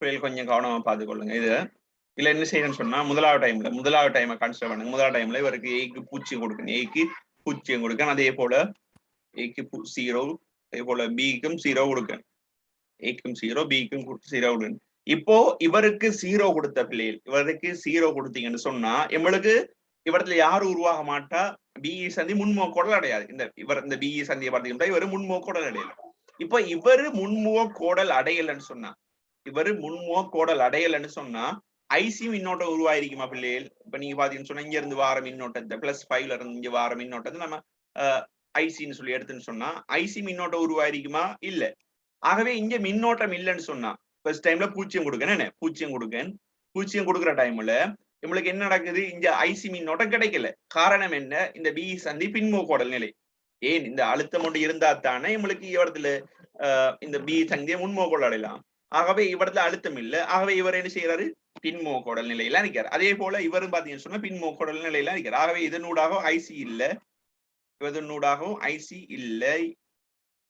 பிள்ளைகள் கொஞ்சம் கவனமா பார்த்துக்கொள்ளுங்க. இது இல்ல என்ன செய்யணும்னு சொன்னா முதலாவது டைமை கன்சிடர் பண்ணுங்க. முதலாவது டைம்ல இவருக்கு ஏக்கு பூச்சியம் கொடுக்கணும். ஏக்கு பூச்சியம் கொடுக்கணும். அதே போல ஏக்கு 0, அதே போல பிக்கும் 0 கொடுக்கணும். ஏக்கும் 0, பிக்கும் 0 கொடுக்கணும். இப்போ இவருக்கு 0 கொடுத்த பிள்ளைகள், இவருக்கு 0 கொடுத்தீங்கன்னு சொன்னா எங்களுக்கு இவரத்துல யாரும் உருவாக மாட்டா. பிஇ சந்தி முன்மோக்கோடல் அடையாது. இந்த பிஇ சந்தியை பார்த்தீங்கன்னா இவரு முன்மோக்கோடல் அடையல. இப்ப இவரு முன்முகக்கோடல் அடையலன்னு சொன்னா ஐசி மின்னோட்டம் உருவாயிருக்குமா பிள்ளைகள்? இப்ப நீங்க பாத்தீங்கன்னு சொன்னா இங்க இருந்து வார மின்னோட்டத்தை +5ல இருந்து இங்க வார மின்னோட்டத்தை நம்ம ஐசின்னு சொல்லி எடுத்துன்னு சொன்னா ஐசி மின்னோட்டம் உருவாயிருக்குமா? இல்ல. ஆகவே இங்க மின்னோட்டம் இல்லைன்னு சொன்னா ஃபர்ஸ்ட் டைம்ல பூச்சியம் கொடுக்குற டைம்ல நம்மளுக்கு என்ன நடக்குது? இங்க ஐசி மின்னோட்டம் கிடைக்கல. காரணம் என்ன? இந்த பிஇ சந்தி பின்மோக்கோடல் நிலை. ஏன் இந்த அழுத்தம் ஒன்று இருந்தா தானே நம்மளுக்கு இவரத்துல இந்த பிஇ சந்தியை முன்மோக்கோடல் அடையலாம். ஆகவே இவரத்துல அழுத்தம் இல்லை. ஆகவே இவர் என்ன செய்யறாரு? பின்மோக்கோடல் நிலையில இருக்கிறார். அதே போல இவரும் பாத்தீங்கன்னு சொன்னா பின்மோக்கோடல் நிலையில இருக்கிறார். ஆகவே இதனூடாக ஐசி இல்லை, இதனூடாகவும் ஐசி இல்லை.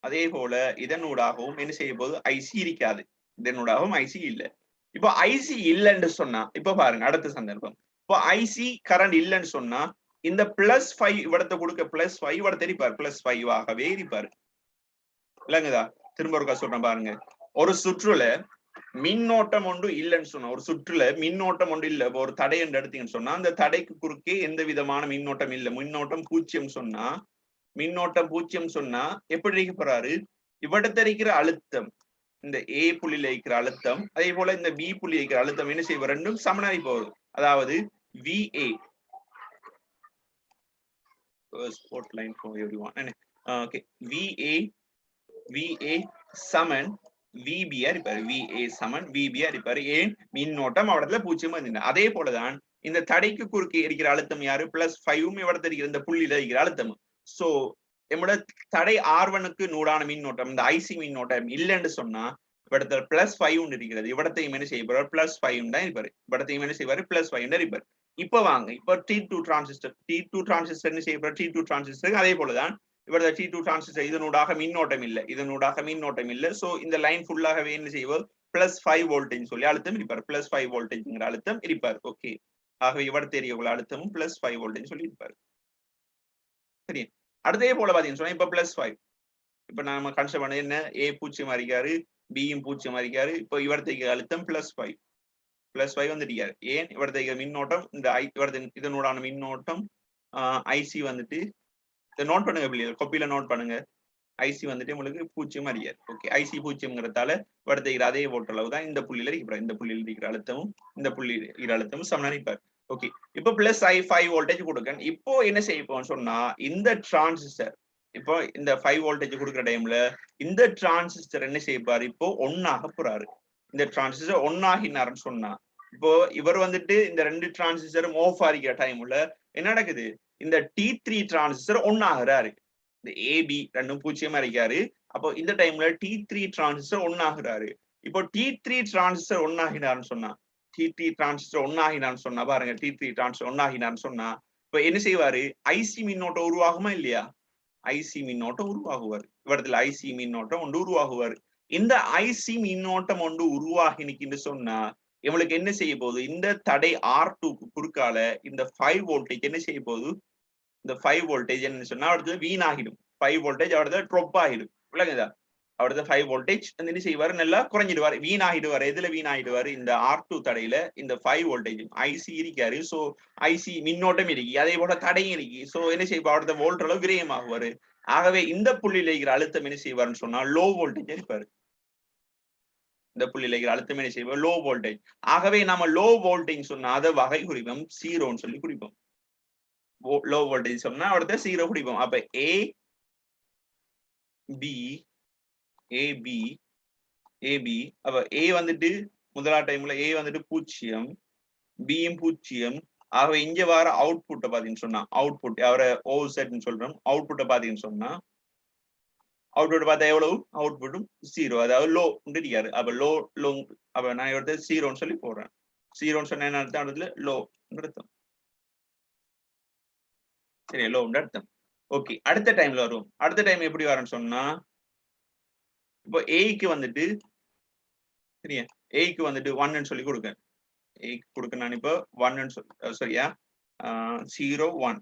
அதே போல இதனூடாகவும் என்ன செய்ய போது? ஐசி இருக்காது. இதனூடாகவும் ஐசி இல்லை. இப்போ ஐசி இல்லைன்னு சொன்னா இப்ப பாருங்க அடுத்த சந்தர்ப்பம். இப்போ ஐசி கரண்ட் இல்லைன்னு சொன்னா இந்த +5 இவடத்தை கொடுக்க +5 இவடத்தை இருப்பார். +5 இருப்பாரு. இல்லைங்கதா? திரும்ப ஒருக்கா சொல்றேன் பாருங்க. ஒரு சுற்றுல மின்னோட்டம் ஒன்று இல்லைன்னு சொன்னா, ஒரு சுற்றுல மின்னோட்டம் ஒன்று இல்லை, ஒரு தடை என்று எடுத்தீங்கன்னு சொன்னா அந்த தடைக்கு குறுக்கே எந்த விதமான மின்னோட்டம் இல்லை, மின்னோட்டம் 0 சொன்னா எப்படி இருக்க போறாரு? இவடத்தை இருக்கிற அழுத்தம், இந்த ஏ புள்ளியில இருக்கிற அழுத்தம், அதே போல இந்த பி புள்ளி இருக்கிற அழுத்தம் என்ன செய்வோம்? ரெண்டும் சமனாகி போகுது. அதாவது VA sport line for everyone. Okay, VA சமன் VB இருப்பாரு. VA சமன் VB இருப்பாரு. ஏன்? மின்னோட்டம் அவடத்துல 0 வந்து. அதே போலதான் இந்த தடைக்கு குறுக்கே இருக்கிற அழுத்தம் யாரு? +5 இவடத்துல இருக்கிற இந்த புள்ளியில இருக்கிற அழுத்தம். சோ நம்மளோட தடை R1க்கு நூடான மின்னோட்டம், இந்த ஐசி மின்னோட்டம் இல்லைன்னு சொன்னா இவடத்துல +5 இருக்கிறது. இவடத்தையும் என்ன செய்ய போறாரு? +5 தான் இருப்பாரு. இவடத்தையும் என்ன செய்வாரு? +5 இருப்பாரு. இப்ப வாங்க, இப்ப T2 டிரான்சிஸ்டர் என்ன செய்ய போறாரு? T2 டிரான்சிஸ்டர் அதே போலதான் இவரது T2 டிரான்சிஸ்டர் இதனூடாக மின்னோட்டம் இல்லை. சோ இந்த லைன் ஃபுல்லாகவே என்ன செய்வோம்? +5 வோல்டேஜ் சொல்லி அழுத்தம் இருப்பார். +5 வோல்டேஜ்ங்கிற அழுத்தம் இருப்பார். ஓகே, ஆகவே இவர் தெரியக்குள்ள அழுத்தமும் +5 வோல்டேஜ் சொல்லி இருப்பாரு. சரி, அடுத்தே போல பாத்தீங்கன்னு சொன்னா இப்ப +5 இப்ப நாம கன்சிடர் பண்ணது என்ன? A 0 இருக்காரு, பியும் 0 இருக்காரு. இப்போ இவரத்தைக்கு அழுத்தம் +5 வந்துட்டாரு. ஏன்? இவரத்தைக்கு மின்னோட்டம் இந்த இதனூடான மின்னோட்டம் ஐசி வந்துட்டு இதை நோட் பண்ணுங்க பிள்ளைகள், கொப்பியில நோட் பண்ணுங்க. ஐசி வந்துட்டு உங்களுக்கு 0 அறியாது. ஓகே, ஐசி 0ங்கிறதால இவரத்தைக்கிற அதே ஓட்ட அளவு தான் இந்த புள்ளியில இருக்கிற, இந்த புள்ளியில் இருக்கிற அழுத்தமும் இந்த புள்ளி இருக்கிற அழுத்தமும் சமனா இருப்பார். ஓகே, இப்போ +5 வோல்டேஜ் கொடுக்கணும். இப்போ என்ன செய்யப்போம் சொன்னா இந்த டிரான்சிஸ்டர் இப்போ இந்த 5 வோல்டேஜ் கொடுக்குற டைம்ல இந்த டிரான்சிஸ்டர் என்ன செய்யப்பாரு? இப்போ 1 ஆக போறாரு. இந்த டிரான்சிஸ்டர் 1 ஆகினாருன்னு சொன்னா இப்போ இவர் வந்துட்டு இந்த 2 டிரான்சிஸ்டரும் ஆஃப் ஆகிற டைம்ல என்ன நடக்குது? இந்த T3 டிரான்சிஸ்டர் 1 ஆகுறாரு. இந்த AB ரெண்டும் 0 இருக்காரு. அப்போ இந்த டைம்ல T3 டிரான்சிஸ்டர் 1 ஆகுறாரு. இப்போ T3 டிரான்சிஸ்டர் 1 ஆகினாருன்னு சொன்னா பாருங்க, T3 டிரான்சிஸ்டர் 1 ஆகினாருன்னு சொன்னா இப்ப என்ன செய்வாரு? ஐசி மின்னோட்டம் உருவாகுமா இல்லையா? ஐசி மின்னோட்டம் உருவாகுவார். இவரத்துல ஐசி மின்னோட்டம் ஒன்று உருவாகுவார். இந்த ஐசி மின்னோட்டம் ஒன்று உருவாகினிக்கின்னு சொன்னா இவங்களுக்கு என்ன செய்ய போகுது? இந்த தடை R2க்கு குறுக்கால இந்த 5 வோல்டேஜ் என்ன செய்ய போகுது? இந்த 5 வோல்டேஜ் என்ன சொன்னா அவரது வீணாகிடும். 5 வோல்டேஜ் அவரது ட்ராப் ஆகிடும். விளங்குதா? அவரது 5 வோல்டேஜ் என்ன செய்வாரு? நல்லா குறைஞ்சிடுவார், வீணாகிடுவார். எதுல வீணாகிடுவாரு? இந்த R2 தடையில இந்த 5 வோல்டேஜ் ஐசி இருக்காரு. சோ ஐசி மின்னோட்டம் இருக்கு, அதே போல தடையும் இருக்கு. சோ என்ன செய்வார்? அவரது வோல்ட் அளவு விரயமாகுவாரு. ஆகவே இந்த புள்ளியில இருக்கிற அழுத்தம் என்ன செய்வாருன்னு சொன்னா லோ வோல்டேஜ் இருப்பாரு. இந்த புள்ளியில இருக்கிற அழுத்தம் என்ன செய்வார்? Low voltage. ஆகவே நம்ம லோ வோல்டேஜ் சொன்னா அதை வகை குறிப்போம் 0ன்னு சொல்லி குறிப்போம். லோ வோல்டேஜ் சொன்னா அவரது 0 குறிப்போம். அப்ப AB அப்ப A வந்துட்டு முதலா டைம்ல A வந்துட்டு 0, பியும் 0. ஆகவே இங்க வர அவுட்புட்டை பாத்தீங்கன்னு சொன்னா அவுட்புட் அவரை ஓசெட்னு சொல்றோம். அவுட்புட்டை பாத்தீங்கன்னு சொன்னா அவுட்புட் பார்த்தா எவ்வளவு? அவுட்புட்டும் 0, அதாவது லோ இருக்காரு. அப்ப லோ அப்ப நான் இவரது 0ன்னு சொல்லி போடுறேன். 0ன்னு சொன்ன என்ன அர்த்தம்? இடத்துல லோ அர்த்தம். சரி, லோ அர்த்தம். ஓகே, அடுத்த டைம்ல வரும். அடுத்த டைம் எப்படி வரும்னு சொன்னா இப்போ ஏக்கு வந்துட்டு சரியா ஏக்கு வந்துட்டு 1 சொல்லி கொடுக்கேன். ஏக்கு கொடுக்க நான் இப்போ 1 சொல்லி சரியா 0 1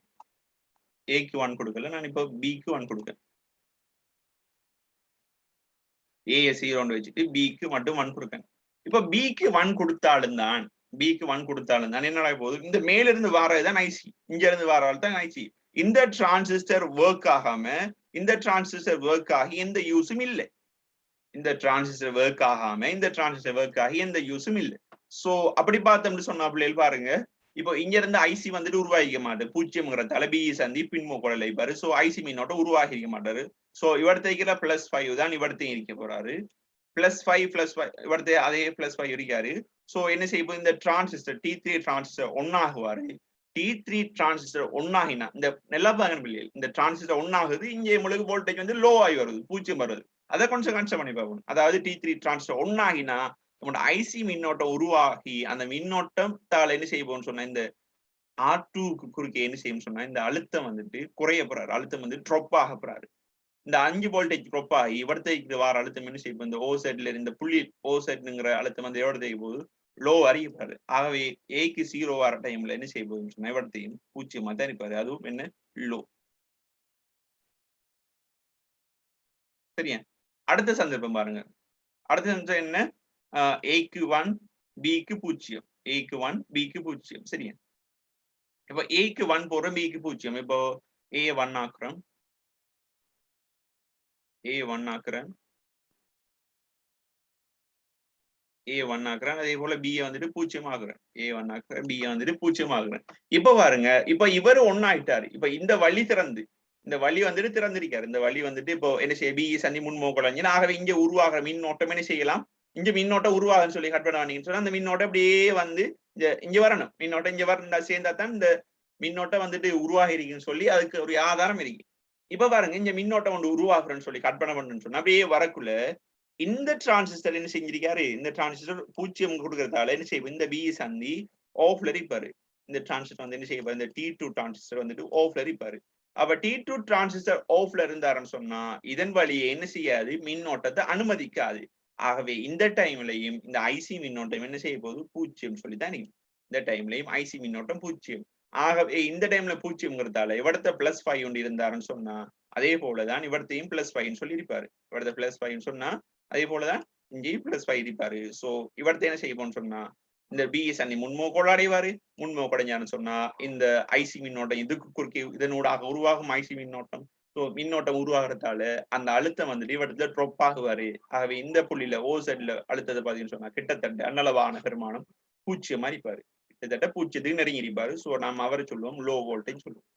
ஏக்கு 1 கொடுக்கல, நான் இப்போ பிக்கு 1 கொடுக்கேன். ஏ 0 வச்சுட்டு பிக்கு மட்டும் 1 கொடுக்கேன். இப்போ பிக்கு 1 கொடுத்தாலும் தான் என்ன நடக்க போகுது, இந்த மேல இருந்து வாரதுதான் ஐசி, இங்க இருந்து வாரது தான் ஐசி. இந்த டிரான்சிஸ்டர் ஒர்க் ஆகாம இந்த டிரான்சிஸ்டர் ஒர்க் ஆகி எந்த யூஸும் இல்லை. இந்த டிரான்சிஸ்டர் ஒர்க் ஆகாம இந்த டிரான்சிஸ்டர் ஒர்க் ஆகி எந்த யூஸும் இல்லை. சோ அப்படி பார்த்தோம்னு சொன்னா பிள்ளைகள் பாருங்க, இப்போ இங்க இருந்து ஐசி வந்துட்டு உருவாகிக்க மாட்டாரு, பூஜ்ஜியம்ங்கிறதால பிஇ சந்தி பின்மோக்கோட பாரு. சோ ஐசி மின்னோட்டம் உருவாகி இருக்க மாட்டாரு. சோ இவர்த்த இருக்கிற +5 தான் இவர்த்தையும் இருக்க போறாரு. +5 இவர்த்த அதே +5 இருக்காரு. சோ என்ன செய்யும், இந்த டிரான்சிஸ்டர் T3 டிரான்சிஸ்டர் ஒன்னாகுவாரு. T3 டிரான்சிஸ்டர் ஒன்னாகினா இந்த நல்லா பாருங்க பிள்ளைகள், இந்த டிரான்சிஸ்டர் ஒன்னாகுது, இங்கே உங்களுக்கு வோல்டேஜ் வந்து லோ ஆகி வருது, 0 வருது. அதை கொஞ்சம் கன்சிடர் பண்ணி பார்க்கணும். அதாவது T3 டிரான்சிஸ்டர் ஒன்னாகினா நம்மளோட ஐசி மின்னோட்டம் உருவாகி அந்த மின்னோட்டத்தால என்ன செய்வோம்னு சொன்னா இந்த R2க்கு குறுக்கே என்ன செய்யும் சொன்னா இந்த அழுத்தம் வந்துட்டு குறைய போறாரு, அழுத்தம் வந்து ட்ராப் ஆக போறாரு. இந்த 5 வோல்டேஜ் ட்ராப் ஆகி இவர்த்தைக்கு வார அழுத்தம் என்ன செய்யும், இந்த ஓ செட்ல இந்த புள்ளி ஓ செட்ங்கிற அழுத்தம் வந்து எவ்வளவு போகுது, லோ அறியப்பாரு. ஆகவே ஏக்கு 0 வர டைம்ல என்ன செய்ய போகுதுன்னு சொன்னா இவர்த்தையும் 0 தான் இருப்பாரு, அதுவும் என்ன லோ. சரியா, அடுத்த சந்தர்ப்பம் பாருங்க. அடுத்த சந்தர்ப்பம் என்ன, ஏக்கு 1 பிக்கு 0, ஏக்கு 1 பிக்கு 0. சரியா, இப்போ ஏக்கு 1 போடுறோம், பிக்கு 0. இப்போ ஏ 1 ஆக்குறோம், A1 ஆக்குறேன், A1 ஆக்குறேன். அதே போல B வந்துட்டு 0 ஆகுறேன், A1 ஆக்குறேன், B வந்துட்டு 0 ஆகுறேன். இப்ப பாருங்க, இப்ப இவரு 1 ஆயிட்டாரு. இப்ப இந்த வழி திறந்து, இந்த வழி வந்துட்டு திறந்திருக்காரு. இந்த வழி வந்துட்டு இப்போ என்ன செய்ய, B சந்தி முன்மோக்கலஞ்சினா, ஆகவே இங்க உருவாகிற மின்னோட்டம் என்ன செய்யலாம், இங்க மின்னோட்டம் உருவாகுன்னு சொல்லி கட் பண்ண வேண்டியன்னு சொன்னா அந்த மின்னோட்டம் அப்படியே வந்து இங்க வரணும். மின்னோட்டம் இங்க வரணும், சேர்ந்தா தான் இந்த மின்னோட்டம் வந்துட்டு உருவாகி இருக்குன்னு சொல்லி அதுக்கு ஒரு ஆதாரம் இருக்கு. இப்ப பாருங்க, இங்க மின்னோட்டம் ஒன்று உருவாகுறேன்னு சொல்லி கற்பனை பண்ணுன்னு சொன்னா அப்படியே வரக்குள்ள இந்த டிரான்சிஸ்டர் என்ன செஞ்சிருக்காரு, இந்த டிரான்சிஸ்டர் 0 கொடுக்கறதால என்ன செய்யும், இந்த பி சந்தி ஆஃப்ல இருப்பாரு. இந்த டிரான்சிஸ்டர் வந்து என்ன செய்ய, இந்த T2 டிரான்சிஸ்டர் வந்துட்டு ஆஃப்ல இருப்பாரு. அப்ப T2 டிரான்சிஸ்டர் ஆஃப்ல இருந்தாருன்னு சொன்னா இதன் வழியே என்ன செய்யாது, மின்னோட்டத்தை அனுமதிக்காது. ஆகவே இந்த டைம்லயும் இந்த ஐசி மின்னோட்டம் என்ன செய்ய போகுது, 0 சொல்லித்தான் இருக்கு. இந்த டைம்லயும் ஐசி மின்னோட்டம் 0. ஆகவே இந்த டைம்ல 0ங்கிறதால இவடத்த +5 ஒன்று இருந்தாருன்னு சொன்னா அதே போலதான் இவடத்தையும் +5 சொல்லி இருப்பாரு. இவடத்த +5 சொன்னா அதே போலதான் இங்கேயும் +5 இருப்பாரு. சோ இவடத்த என்ன செய்வோம்னு சொன்னா இந்த பிஇ சந்தி முன்மோக்கோடு அடைவாரு. முன்மோக்கடைஞ்சான்னு சொன்னா இந்த ஐசி மின்னோட்டம் இதுக்கு குறுக்கே இதனூடாக உருவாகும் ஐசி மின்னோட்டம். சோ மின்னோட்டம் உருவாகிறதால அந்த அழுத்தம் வந்துட்டு இவடத்துல ட்ராப் ஆகுவாரு. ஆகவே இந்த புள்ளியில ஓ செட்ல அழுத்தத்தை பாத்தீங்கன்னு சொன்னா கிட்டத்தட்ட அன்னளவான பெருமானம் 0 இருப்பாரு. கிட்டத்தட்ட 0க்கு நெருங்கி இருப்பாரு. சோ நாம அவரை சொல்லுவோம் லோ வோல்டேஜ் சொல்லுவோம்,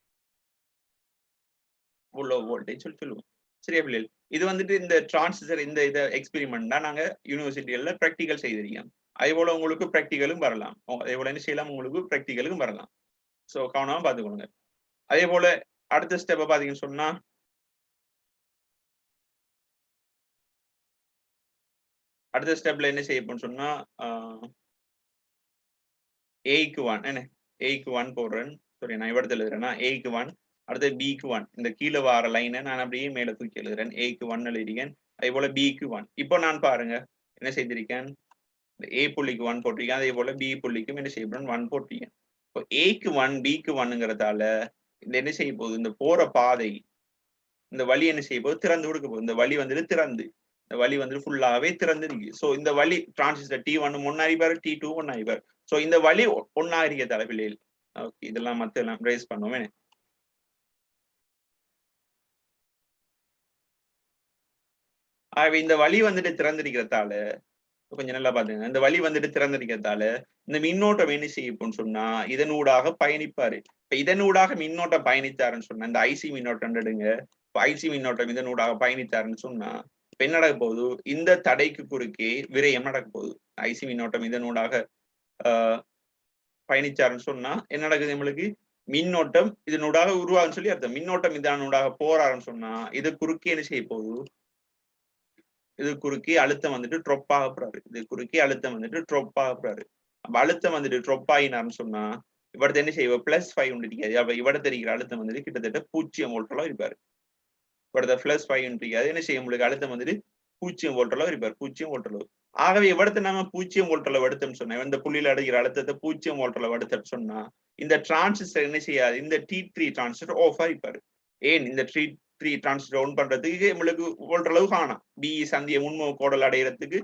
லோ வோல்டேஜ் சொல்லுவோம். சரியா பிள்ளைகள், இது வந்துட்டு இந்த டிரான்சிஸ்டர் இந்த இதை எக்ஸ்பெரிமெண்ட் தான் நாங்க யூனிவர்சிட்டிகள்ல பிராக்டிகல் செய்திருக்கோம். அதே போல உங்களுக்கு பிராக்டிகலும் வரலாம், அதே போல என்ன செய்யலாம், உங்களுக்கு பிராக்டிகலும் வரலாம். சோ கவனமா பாத்துக்கோங்க. அதே போல அடுத்த ஸ்டெப் பாத்தீங்கன்னு சொன்னா அடுத்த ஸ்டெப்ல என்ன செய்யப்போன்னு சொன்னா ஏக்கு 1 என்ன, ஏக்கு 1 போடுறேன். சாரி, நான் இவடத்துல எழுதுறேன்னா ஏக்கு 1, அடுத்து பிக்கு 1. இந்த கீழே வார லைனை நான் அப்படியே மேல தூக்கி எழுதுறேன். ஏக்கு 1 எழுதிருக்கேன். அதே போல பிக்கு 1. இப்போ நான் பாருங்க என்ன செய்திருக்கேன், இந்த ஏ புள்ளிக்கு 1 போட்டிருக்கேன். அதே போல பி புள்ளிக்கும் என்ன செய்யப்படும் 1 போட்டிருக்கேன். இப்போ ஏக்கு 1 பிக்கு 1ங்கிறதால இந்த என்ன செய்ய போகுது, இந்த போற பாதை இந்த வழி என்ன செய்ய போகுது, திறந்து கொடுக்க போகுது. இந்த வழி வந்துட்டு திறந்து, இந்த வழி வந்துட்டு ஃபுல்லாவே திறந்து இருக்கு. சோ இந்த வழி டிரான்சிஸ்டர் T1 ஒன்னாயிப்பாரு, T2 ஒன்னாயிப்பாரு. சோ இந்த வழி ஒன்னா இருக்க தலைப்பிள்ளைகள். ஓகே, இதெல்லாம் மத்த எல்லாம் ரேஸ் பண்ணுவோமே. ஆகவே இந்த வழி வந்துட்டு திறந்திருக்கிறதால கொஞ்சம் நல்லா பாத்துங்க, இந்த வழி வந்துட்டு திறந்திருக்கிறதால இந்த மின்னோட்டம் என்ன செய்யும் சொன்னா இதனூடாக பயணிப்பாரு. இப்ப இதனூடாக மின்னோட்டம் பயணித்தாருன்னு சொன்னா இந்த ஐசி மின்னோட்டம் எடுங்க. ஐசி மின்னோட்டம் இதனூடாக பயணித்தாருன்னு சொன்னா இப்ப என்ன நடக்க போகுது, இந்த தடைக்கு குறுக்கே விரயம் நடக்க போகுது. ஐசி மின்னோட்டம் இதனூடாக பயணிச்சாருன்னு சொன்னா என்ன நடக்குது, நம்மளுக்கு மின்னோட்டம் இதனூடாக உருவாகுன்னு சொல்லி அர்த்தம். மின்னோட்டம் இதனூடாக போறாருன்னு சொன்னா இது குறுக்கே என்ன செய்ய போகுது, இது குறுக்கே அழுத்தம் வந்துட்டு ட்ரொப் ஆக போறாரு. இது குறுக்கே அழுத்தம் வந்துட்டு ட்ரொப் ஆக போறாரு. அப்ப அழுத்தம் வந்துட்டு ட்ரொப் ஆகினார்னு சொன்னா இவடத்தை என்ன செய்வோம், +5 இருக்காது. அப்ப இவடத்தை இருக்கிற அழுத்தம் வந்துட்டு கிட்டத்தட்ட 0 வோல்ட்ல இருப்பாரு. இவடத்தை +5 இருக்காது, என்ன செய்ய உங்களுக்கு அழுத்தம் வந்துட்டு 0 வோல்ட்ல இருப்பாரு, 0 வோல்ட்ல. ஆகவே இவடத்தை நம்ம 0 வோல்ட்ல எடுத்தோம்னு சொன்னா இந்த புள்ளியில அடைகிற அழுத்தத்தை 0 வோல்ட்ல எடுத்தோம்னு சொன்னா இந்த டிரான்சிஸ்டர் என்ன செய்யாது, இந்த T3 டிரான்சிஸ்டர் ஆஃப் ஆகிப்பாரு. ஏன் இந்த T3 டிரான்சிஸ்டர் ஆன் பண்றதுக்கு நம்மளுக்கு வோல்ட் அளவு காணும். பி சந்திய முன்முக கோடல் அடைகிறதுக்கு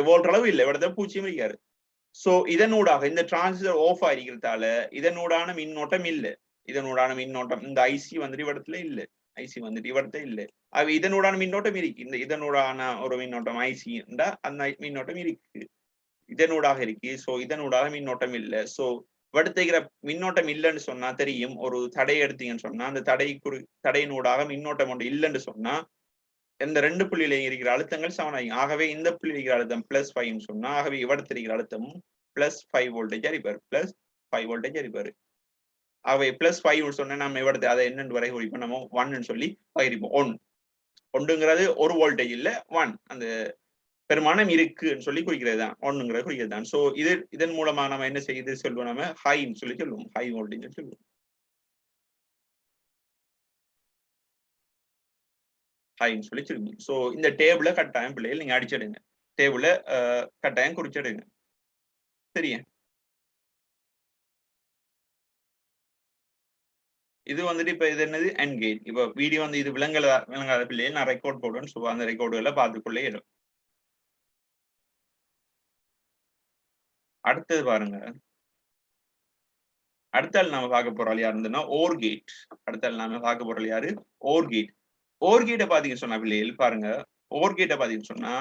வோல்ட் அளவு இல்லை, இவடத்தை 0 இருக்காரு. சோ இதனூடாக இந்த டிரான்சிஸ்டர் ஆஃப் ஆகிருக்கிறதால இதனூடான மின்னோட்டம் இல்லை. இதனூடான மின்னோட்டம் இந்த ஐசி வந்துட்டு இவடத்துல இல்லை, ஐசி வந்துட்டு இவடத்தை இல்லை. அது இதனூடான மின்னோட்டம் இருக்கு, இந்த இதனூடான ஒரு மின்னோட்டம் ஐசி அந்த மின்னோட்டம் இருக்கு, இதனூடாக இருக்கு. சோ இதனூடாக மின்னோட்டம் இல்லை. சோ வடுத்துகிற மின்னோட்டம் இல்லைன்னு சொன்னா தெரியும். ஒரு தடை எடுத்தீங்கன்னு சொன்னா அந்த தடையினூடாக மின்னோட்டம் ஒன்று இல்லைன்னு சொன்னா இந்த 2 புள்ளியில இருக்கிற அழுத்தங்கள் சமனாகும். ஆகவே இந்த புள்ளி இருக்கிற அழுத்தம் +5 சொன்னா ஆகவே இவடத்தில் இருக்கிற அழுத்தமும் +5 வோல்டேஜ் அடிப்பாரு, +5 வோல்டேஜ் அடிப்பாரு. ஆகவே +5 சொன்னா நம்ம இவடத்தை அதை என்னன்னு வரை குறிப்போம், நம்ம 1 சொல்லி பகிர்ப்போம். 1ங்கிறது 1 வோல்டேஜ் இல்ல 1 அந்த பெருமானம் இருக்குன்னு சொல்லி குறிக்கிறது தான், 1ங்கிறது குறிக்கிறது தான். சோ இதன் மூலமா நம்ம என்ன செய்யுது சொல்லுவோம், நம்ம ஹைன்னு சொல்லி சொல்லுவோம், ஹை வோல்டேஜ் சொல்லுவோம், ஹைன்னு சொல்லி சொல்லுவோம். சோ இந்த டேபிள கட்டாயம் பிள்ளைகள் நீங்க அடிச்சிடுங்க, டேபிள கட்டாயம் குறிச்சிடுங்க. சரியா, இது வந்துட்டு இப்ப இது என்னது எண்ட் கேட். இப்ப வீடியோ வந்து இது விளங்காத பிள்ளைகள் நான் ரெக்கார்ட் போடுவேன். சோ அந்த ரெக்கார்டுகளை பார்த்துக்கொள்ளே இடும். அடுத்தது பாருங்க, அடுத்தால் நாம பார்க்க போறோம் யாரு இருந்ததுன்னா ஓர் கேட். அடுத்தால் நாம பார்க்க போறோம் யாரு, ஓர் கேட். ஓர் கேட்டை பாத்தீங்க சொன்னா பிள்ளைகள் பாருங்க, ஓர் கேட்டை பாத்தீங்கன்னு சொன்னா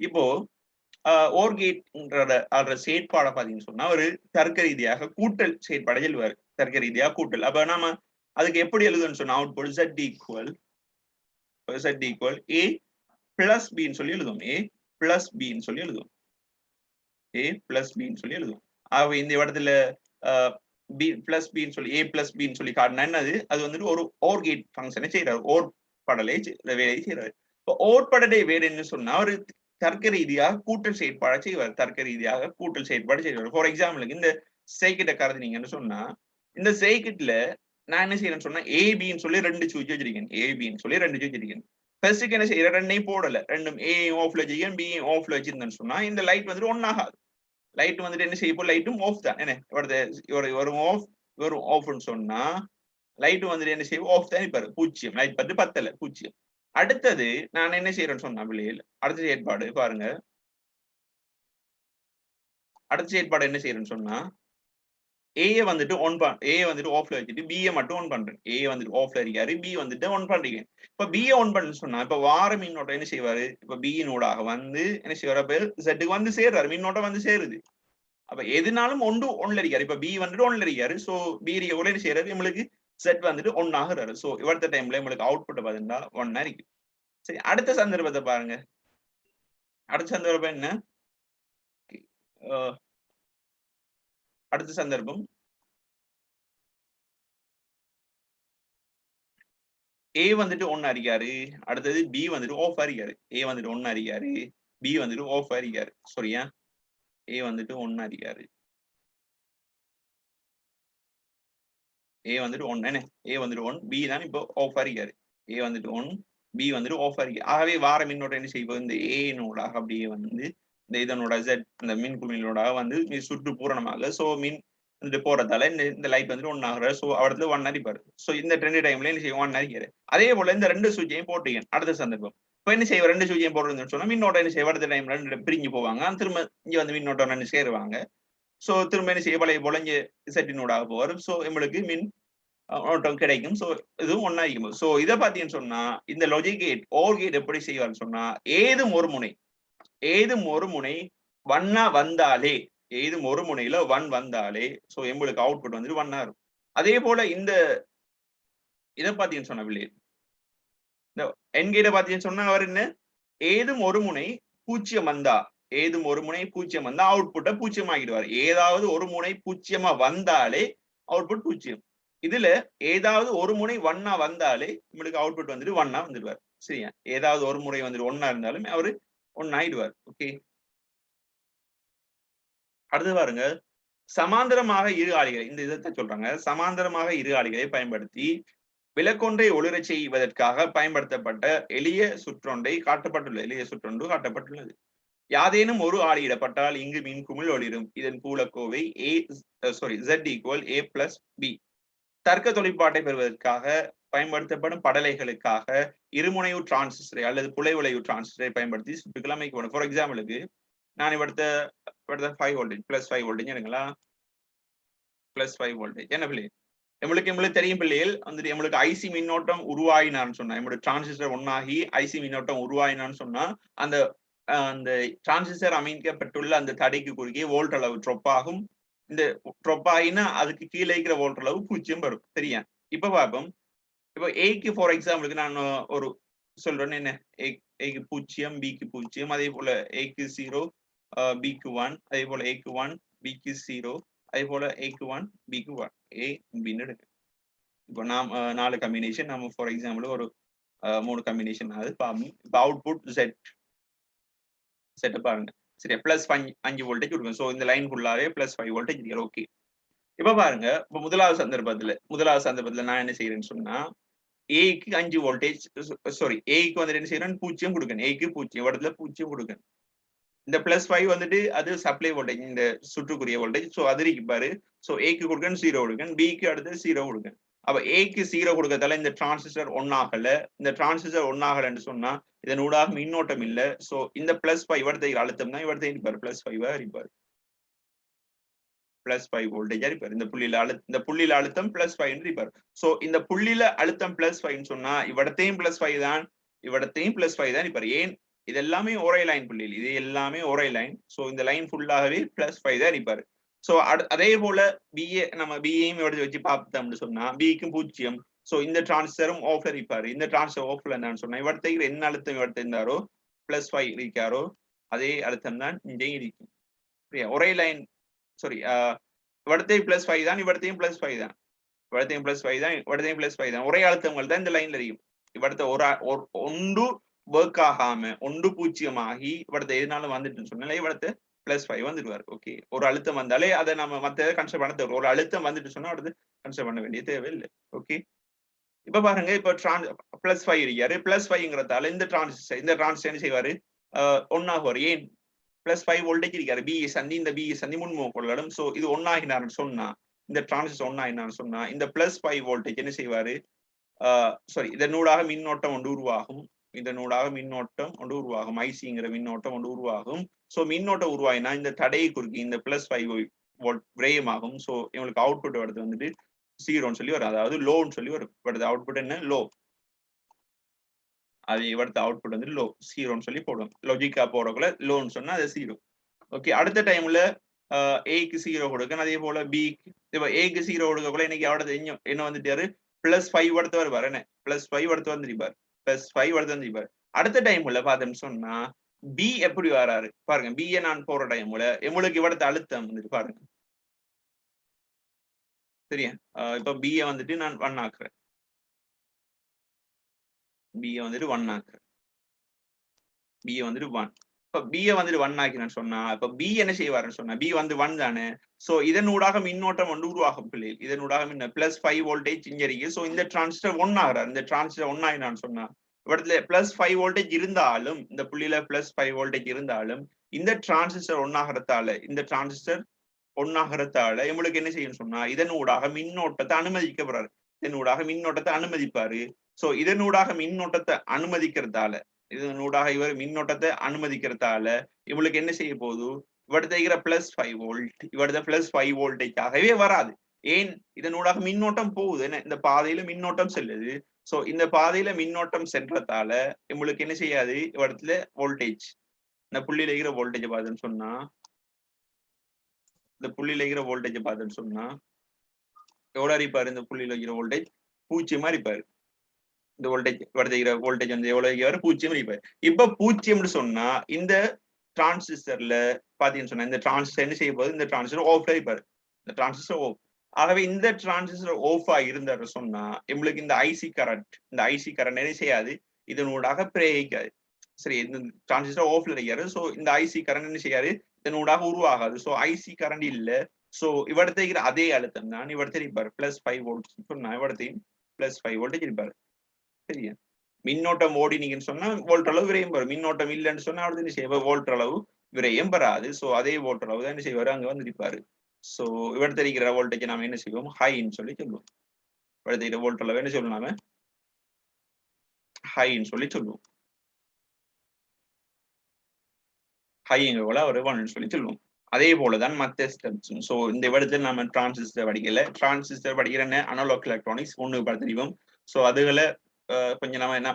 இப்போ ஓர் கேட்ன்ற செயற்பாடை பாத்தீங்கன்னு சொன்னா ஒரு தர்க்க ரீதியாக கூட்டல் செயற்பாடை எழுவாரு, தர்க்க ரீதியாக கூட்டல். அப்ப நாம அதுக்கு எப்படி எழுதுன்னு சொன்னா output Z equal A plus பின்னு சொல்லி எழுதுவோம், A பிளஸ் பின்னு சொல்லி எழுதுவோம், A பிளஸ் பின்னு சொல்லி எழுதுவோம். ஆகவே இந்த இடத்துல பி பிளஸ் பின்னு சொல்லி A பிளஸ் பின்னு சொல்லி காட்டினா என்னது, அது வந்துட்டு ஒரு ஓர் கேட் ஃபங்க்ஷனை செய்யறாரு, ஓர் படலை வேலையை செய்யறாரு. இப்போ ஓர் படலை வேலைன்னு சொன்னா ஒரு தர்க்க ரீதியாக கூட்டல் செயற்பாடை செய்வார், தர்க்க ரீதியாக கூட்டல் செயற்பாடு செய்வார். ஃபார் எக்ஸாம்பிளுக்கு இந்த சைக்கிட்ட கருதுனீங்கன்னு சொன்னா இந்த சைக்கிட்ல நான் என்ன செய்யறேன்னு சொன்னா ஏபின்னு சொல்லி 2 சுவிட்ச் வச்சிருக்கேன், ஏபின்னு சொல்லி 2 சுவிட்ச் வச்சிருக்கேன். ஃபர்ஸ்ட்டுக்கு என்ன செய்யற, ரெண்டையும் போடல, ரெண்டும் ஏ ஆஃப்ல வச்சிருக்கேன் பி ஆஃப்ல வச்சிருந்தேன்னு சொன்னா இந்த லைட் வந்துட்டு ஒன் ஆகாது. லைட் வந்துட்டு என்ன செய்ய, லைட்டும் ஆஃப் தான், என்ன ஒரு ஆஃப் ஒரு ஆஃப்னு சொன்னா லைட் வந்துட்டு என்ன செய்யும், ஆஃப் தான் இருப்பாரு, 0 லைட் பட்டு 10 0. அடுத்தது நான் என்ன செய்யறேன்னு சொன்னா பிள்ளைகள் அடுத்த செயற்பாடு பாருங்க, அடுத்த செயற்பாடு என்ன செய்யறேன்னு சொன்னா ஏ வந்துட்டு ஆஃப்ல வச்சுட்டு பி மட்டும் ஆன் பண்றேன். ஏ வந்துட்டு ஆஃப்ல இருக்காரு, பி வந்துட்டு ஆன் பண்றீங்க. இப்ப பி ஆன் பண்ணு சொன்னா இப்ப வார மின்னோட்டம் என்ன செய்வாரு, இப்ப பி நோடாக வந்து என்ன செய்வாரு, அப்ப செட்டுக்கு வந்து சேர்றாரு, மின்னோட்டம் வந்து சேருது. அப்ப எதுனாலும் ஒன்ல இருக்காரு. இப்ப பி வந்துட்டு ஒன்ல இருக்காரு. சோ பி எவ்வளவு என்ன செய்யறாரு, நம்மளுக்கு செட் வந்துட்டு 1 ஆகுறாரு. சோ இவர்த்த டைம்ல நம்மளுக்கு அவுட்புட் பாத்தீங்கன்னா 1 இருக்கு. சரி, அடுத்த சந்தர்ப்பத்தை பாருங்க. அடுத்த சந்தர்ப்பம் என்ன, அடுத்த சந்தர்ப்பம் ஏ வந்துட்டு 1 அடிக்காரு, அடுத்தது பி வந்துட்டு ஆஃப் அடிக்காரு. ஏ வந்துட்டு 1 அடிக்காரு, பி வந்துட்டு ஆஃப் அடிக்காரு. சரியா, ஏ வந்துட்டு 1 அடிக்காரு, ஏ வந்துட்டு 1 என்ன, ஏ வந்துட்டு 1, பி தான் இப்போ ஆஃப் அடிக்காரு. ஏ வந்துட்டு 1, பி வந்துட்டு ஆஃப் அடிக்காரு. ஆகவே வார மின்னோட்டம் என்ன செய்யும், இந்த ஏ நோடாக அப்படியே வந்து இந்த இதனோட Z இந்த மின் குமிழோடாக வந்து சுற்று பூரணமாக சோ மின் வந்துட்டு போறதால இந்த லைட் வந்துட்டு 1 ஆகுறாரு. சோ அவரத்துல 1 அடிப்பாரு. சோ இந்த 2 டைம்ல என்ன செய்யும், 1 அடிக்காரு. அதே போல இந்த 2 சுவிட்சையும் போட்டீங்க அடுத்த சந்தர்ப்பம். இப்ப என்ன செய்ய, 2 சுவிட்சையும் போடுறதுன்னு சொன்னா மின்னோட்டம் என்ன செய்ய, அடுத்த டைம் 2 பிரிஞ்சு போவாங்க, திரும்ப இங்க வந்து மின்னோட்டம் 2 சேருவாங்க. சோ திரும்ப என்ன செய்ய, பழைய போல இங்க செட்டினோடாக போவாரு. சோ நம்மளுக்கு மின் ஓட்டம் கிடைக்கும். சோ இதுவும் 1 ஆகிக்கும். சோ இதை பாத்தீங்கன்னு சொன்னா இந்த லாஜிக் கேட் ஓர் கேட் எப்படி செய்வார்னு சொன்னா ஏதும் ஒரு முனை 1 வந்தாலே, ஏதும் ஒரு முனையில 1 வந்தாலே சோ எங்களுக்கு அவுட்புட் வந்துட்டு 1 ஆகும். அதே போல இந்த இதை பாத்தீங்கன்னு சொன்ன பிள்ளை இந்த என்கேட பாத்தீங்கன்னு சொன்னா அவர் என்ன, ஏதும் ஒரு முனை 0 வந்தா, ஏதும் ஒரு முனை 0 வந்தா அவுட்புட்டை 0 ஆகிடுவார். ஏதாவது ஒரு முனை 0 வந்தாலே அவுட்புட் 0. இதுல ஏதாவது ஒரு முனை 1 வந்தாலே உங்களுக்கு அவுட்புட் வந்துட்டு 1 வந்துடுவார். சரியா, ஏதாவது ஒரு முறை வந்துட்டு 1 இருந்தாலும் அவரு 1 ஆயிடுவார். ஓகே, அடுத்து பாருங்க, சமாந்தரமாக இரு ஆளிகளை, இந்த இதை சொல்றாங்க, சமாந்தரமாக இரு ஆளிகளை பயன்படுத்தி விளக்கொன்றை ஒளிரச் செய்வதற்காக பயன்படுத்தப்பட்ட எளிய சுற்றொன்றை காட்டப்பட்டுள்ளது, எளிய சுற்றொன்று காட்டப்பட்டுள்ளது. யாதேனும் ஒரு ஆளியிடப்பட்டால் இங்கு மின் குமிழ் ஒளிரும். இதன் பூலக்கோவை Z equal A plus B. தர்க்க தொழிற்பாட்டை பெறுவதற்காக பயன்படுத்தப்படும் படலைகளுக்காக இருமுனையூர் டிரான்சிஸ்டரை அல்லது புலைவிளைவு டிரான்சிஸ்டரை பயன்படுத்தி சுற்றுகள் அமைக்கப்படும். ஃபார் எக்ஸாம்பிளுக்கு நான் இவடுத்த 5 வோல்டேஜ் பிளஸ் 5 வோல்டேஜ் எனங்களா பிளஸ் 5 வோல்டேஜ் என்ன பிள்ளை நம்மளுக்கு தெரியும் பிள்ளைகள் வந்துட்டு நம்மளுக்கு ஐசி மின்னோட்டம் உருவாயினான்னு சொன்னா நம்மளுடைய டிரான்சிஸ்டர் ஒன்னாகி ஐசி மின்னோட்டம் உருவாயினான்னு சொன்னா அந்த அந்த டிரான்சிஸ்டர் அமைக்கப்பட்டுள்ள அந்த தடைக்கு குறுக்கே வோல்ட் அளவு ட்ராப் ஆகும். இந்த ட்ராப் ஆகினா அதுக்கு கீழே இருக்கிற வோல்ட் அளவு 0 வரும். சரியா? இப்ப பார்ப்போம். இப்ப ஏக்கு ஃபார் எக்ஸாம்பிளுக்கு நான் ஒரு சொல்றேன் என்ன ஏக்கு 0 பிக்கு 0 அதே போல ஏக்கு 0 பிக்கு 1 அதே போல ஏக்கு 1 பிக்கு 0 அதே போல ஏக்கு 1 பிக்கு 1 ஏ பின்னு எடுக்கு. இப்போ நாம் 4 கம்பினேஷன் நம்ம ஃபார் எக்ஸாம்பிள் ஒரு 3 கம்பினேஷன் அது இப்போ அவுட்புட் செட் பாருங்க. சரியா? பிளஸ் 5 வோல்டேஜ் கொடுக்கும். ஸோ இந்த லைன் ஃபுல்லாவே பிளஸ் 5 வோல்டேஜ் இருக்கு. ஓகே. இப்ப பாருங்க, இப்போ முதலாவது சந்தர்ப்பத்துல நான் என்ன செய்யறேன்னு சொன்னா ஏக்கு 5 வோல்டேஜ் சாரி ஏக்கு வந்துட்டு என்ன செய்யறேன் 0 கொடுக்கணும். ஏக்கு 0 இடத்துல 0 கொடுக்கணும். இந்த பிளஸ் 5 வந்துட்டு அது சப்ளை வோல்டேஜ் இந்த சுற்றுக்குரிய வோல்டேஜ். ஸோ அது இருக்கு பாரு. ஸோ ஏக்கு கொடுக்கணும் 0 கொடுக்கணும், பிக்கு அடுத்து 0 கொடுக்கணும். அப்ப ஏக்கு 0 கொடுக்கறதால இந்த டிரான்சிஸ்டர் ஒன்னாகல. இந்த டிரான்சிஸ்டர் ஒன்னாகலன்னு சொன்னா இதன் ஊடாக மின்னோட்டம் இல்ல. ஸோ இந்த பிளஸ் 5 இவரத்தை அழுத்தம் தான் இவரத்தை இருப்பாரு பிளஸ் 5 இருப்பாரு பிளஸ் 5 வோல்டேஜ் இருப்பாரு. இந்த புள்ளியில அழுத்தம் பிளஸ் 5 இருப்பாரு. ஸோ இந்த புள்ளியில அழுத்தம் பிளஸ் 5 சொன்னா இவடத்தையும் பிளஸ் 5 தான் இவடத்தையும் பிளஸ் 5 தான் இருப்பாரு. ஏன் இது எல்லாமே ஒரே லைன் புள்ளியில் இது எல்லாமே ஒரே லைன். ஸோ இந்த லைன் ஃபுல்லாகவே பிளஸ் 5 தான் இருப்பாரு. ஸோ அதே போல பிஏ நம்ம பிஏயும் எடுத்து வச்சு பார்த்தோம்னு சொன்னா பிக்கும் 0. ஸோ இந்த டிரான்சிஸ்டரும் ஆஃப்ல இருப்பாரு. இந்த டிரான்சிஸ்டர் ஆஃப்ல இருந்தான்னு சொன்னா இவடத்தை என்ன அழுத்தம் இவடத்தை இருந்தாரோ பிளஸ் 5 இருக்காரோ அதே அழுத்தம் தான் இங்கேயும் இருக்கும். ஒரே லைன் சாரி இவடத்தையும் பிளஸ் 5 தான் இவடத்தையும் பிளஸ் 5 தான் இவடத்தையும் பிளஸ் 5 தான் இவடத்தையும் பிளஸ் 5 தான். ஒரே அழுத்தங்கள் தான் இந்த லைன்ல இருக்கும். இவடத்தை ஒன்று ஒர்க் ஆகாம ஒன்று 0 ஆகி இவடத்தை எதுனாலும் வந்துட்டுன்னு சொன்னால இவடத்தை பிளஸ் 5 வந்துடுவார். ஓகே. ஒரு அழுத்தம் வந்தாலே அதை நம்ம மற்ற கன்சிடர் பண்ண தேவை. ஒரு அழுத்தம் வந்துட்டு சொன்னா அடுத்து கன்சிடர் பண்ண வேண்டிய தேவையில்லை. ஓகே. இப்ப பாருங்க, இப்ப பிளஸ் 5 இருக்காரு. பிளஸ் 5ங்கிறதால இந்த டிரான்சிஸ்டர் என்ன செய்வாரு ஒன்னாகுவார். ஏன் பிளஸ் 5 வோல்டேஜ் இருக்காரு. பிஇ சந்தி இந்த பிஇ சந்தி முன்முக கொள்ளலும். சோ இது ஒன்னாகினார்னு சொன்னா இந்த டிரான்சிஸ்டர் ஒன்னாகினார்னு சொன்னா இந்த பிளஸ் 5 வோல்டேஜ் என்ன செய்வாரு சாரி இதனூடாக மின்னோட்டம் ஒன்று உருவாகும். இதனூடாக மின்னோட்டம் ஒன்று உருவாகும். ஐசிங்கிற மின்னோட்டம் ஒன்று உருவாகும். சோ மின்னோட்டம் உருவாயினா இந்த தடையை குறுக்கி இந்த பிளஸ் 5 வோல்ட் விரயமாகும். சோ இவங்களுக்கு அவுட்புட் வருது வந்துட்டு 0ன்னு சொல்லி வரும். அதாவது லோன்னு சொல்லி வருது. அவுட்புட் என்ன லோ. அது இவரது அவுட்புட் வந்து லோ 0ன்னு சொல்லி போடுவோம். லாஜிக்கா போறக்குள்ள லோன்னு சொன்னா அது 0. ஓகே. அடுத்த டைம்ல ஏக்கு 0 கொடுக்கணும். அதே போல பிக்கு இப்ப ஏக்கு 0 கொடுக்கக்குள்ள இன்னைக்கு அவரது என்ன வந்துட்டாரு பிளஸ் 5 அடுத்து வருவார். என்ன பிளஸ் 5 அடுத்து வந்துருப்பார். பிளஸ் 5 அடுத்து வந்துருப்பார். அடுத்த டைம்ல பார்த்தோம்னு சொன்னா பி எப்படி வராரு பாருங்க. பிஏ நான் போற டைம்ல எங்களுக்கு இவரது அழுத்தம் வந்துட்டு பாருங்க. சரியா? இப்ப பிஏ வந்துட்டு நான் 1 ஆக்குறேன். பிஏ வந்துட்டு 1 ஆக்குறேன். பிஏ வந்துட்டு 1. இப்ப பிஏ வந்துட்டு 1 ஆக்கினு சொன்னா இப்ப பி என்ன செய்வாருன்னு சொன்னா பி வந்து 1 தானே. சோ இதனூடாக மின்னோட்டம் ஒன்று உருவாகும் பிள்ளைகள். இதனூடாக பிளஸ் 5 வோல்டேஜ் இங்க இருக்கு. சோ இந்த டிரான்சிஸ்டர் 1 ஆகிறார். இந்த டிரான்சிஸ்டர் 1 ஆகினான்னு சொன்னா இடத்துல பிளஸ் 5 வோல்டேஜ் இருந்தாலும் இந்த புள்ளியில பிளஸ் 5 வோல்டேஜ் இருந்தாலும் இந்த டிரான்சிஸ்டர் 1 ஆகிறதால இந்த டிரான்சிஸ்டர் 1 ஆகிறதால உங்களுக்கு என்ன செய்யணும் சொன்னா இதனூடாக மின்னோட்டத்தை அனுமதிக்கப்படுறாரு. இதனூடாக மின்னோட்டத்தை அனுமதிப்பாரு. சோ இதனூடாக மின்னோட்டத்தை அனுமதிக்கிறதால இதனூடாக இவர் மின்னோட்டத்தை அனுமதிக்கிறதால இவங்களுக்கு என்ன செய்ய போகுது இவடுத்த பிளஸ் 5 வோல்ட் இவடுத்த பிளஸ் 5 வோல்டேஜாகவே வராது. ஏன் இதனூடாக மின்னோட்டம் போகுது. என்ன இந்த பாதையில மின்னோட்டம் செல்லுது. சோ இந்த பாதையில மின்னோட்டம் சென்றதால உங்களுக்கு என்ன செய்யாது இவடத்துல வோல்டேஜ் இந்த புள்ளியில இருக்கிற வோல்டேஜ் பார்த்தேன்னு சொன்னா இந்த புள்ளியில இருக்கிற வோல்டேஜ் பார்த்தேன்னு சொன்னா எவ்வளவு இருப்பாரு இந்த புள்ளியில இருக்கிற வோல்டேஜ் 0 இருப்பாரு. இந்த வோல்டேஜ் வருகிற வோல்டேஜ் வந்து எவ்வளவு 0 இருப்பாரு. இப்ப 0ன்னு சொன்னா இந்த டிரான்சிஸ்டர்ல பாத்தீங்கன்னு சொன்னா இந்த டிரான்சிஸ்டர் என்ன செய்ய போகுது இந்த டிரான்சிஸ்டர் ஆஃப்ல இருப்பாரு. இந்த டிரான்சிஸ்டர் ஆஃப். ஆகவே இந்த டிரான்சிஸ்டர் ஆஃபா இருந்தாரு சொன்னா எங்களுக்கு இந்த ஐசி கரண்ட் என்ன செய்யாது இதனூடாக பிரயோகிக்காது. சரி இந்த டிரான்சிஸ்டர் ஆஃப்ல இருக்காரு. சோ இந்த ஐசி கரண்ட் என்ன செய்யாது இதனூடாக உருவாகாது. சோ ஐசி கரண்ட் இல்ல. சோ இவடத்தை அதே அழுத்தம் தான் இவடத்தை இருப்பாரு பிளஸ் 5 வோல்ட் சொன்னா இவடத்தையும் பிளஸ் 5 வோல்டேஜ் இருப்பாரு. சரியா? மின்னோட்டம் ஓடினீங்கன்னு சொன்னா வோல்ட் அளவு விரையும் வரும். மின்னோட்டம் இல்லைன்னு சொன்னா அடுத்து வோல்ட் அளவு விரயம் பெறாது. சோ அதே வோல்ட் அளவு தான் என்ன செய்வாரு அங்க வந்து இருப்பாரு. சோ இவர் தெரிகிற வோல்டேஜ் நாம என்ன செய்வோம் ஹைன்னு சொல்லி சொல்லுவோம். இவர் தெரிகிற வோல்ட் அளவு என்ன சொல்லுவோம் நாம ஹைன்னு சொல்லி சொல்லுவோம். ஹைங்க போல ஒரு ஒன்னு சொல்லி சொல்லுவோம். அதே போலதான் மத்த ஸ்டெப்ஸும். சோ இந்த இடத்துல நம்ம டிரான்சிஸ்டர் படிக்கல. டிரான்சிஸ்டர் படிக்கிறேன்னு அனலாக் எலக்ட்ரானிக்ஸ் ஒண்ணு தெரியும். சோ அதுகளை கொஞ்சம் நம்ம என்ன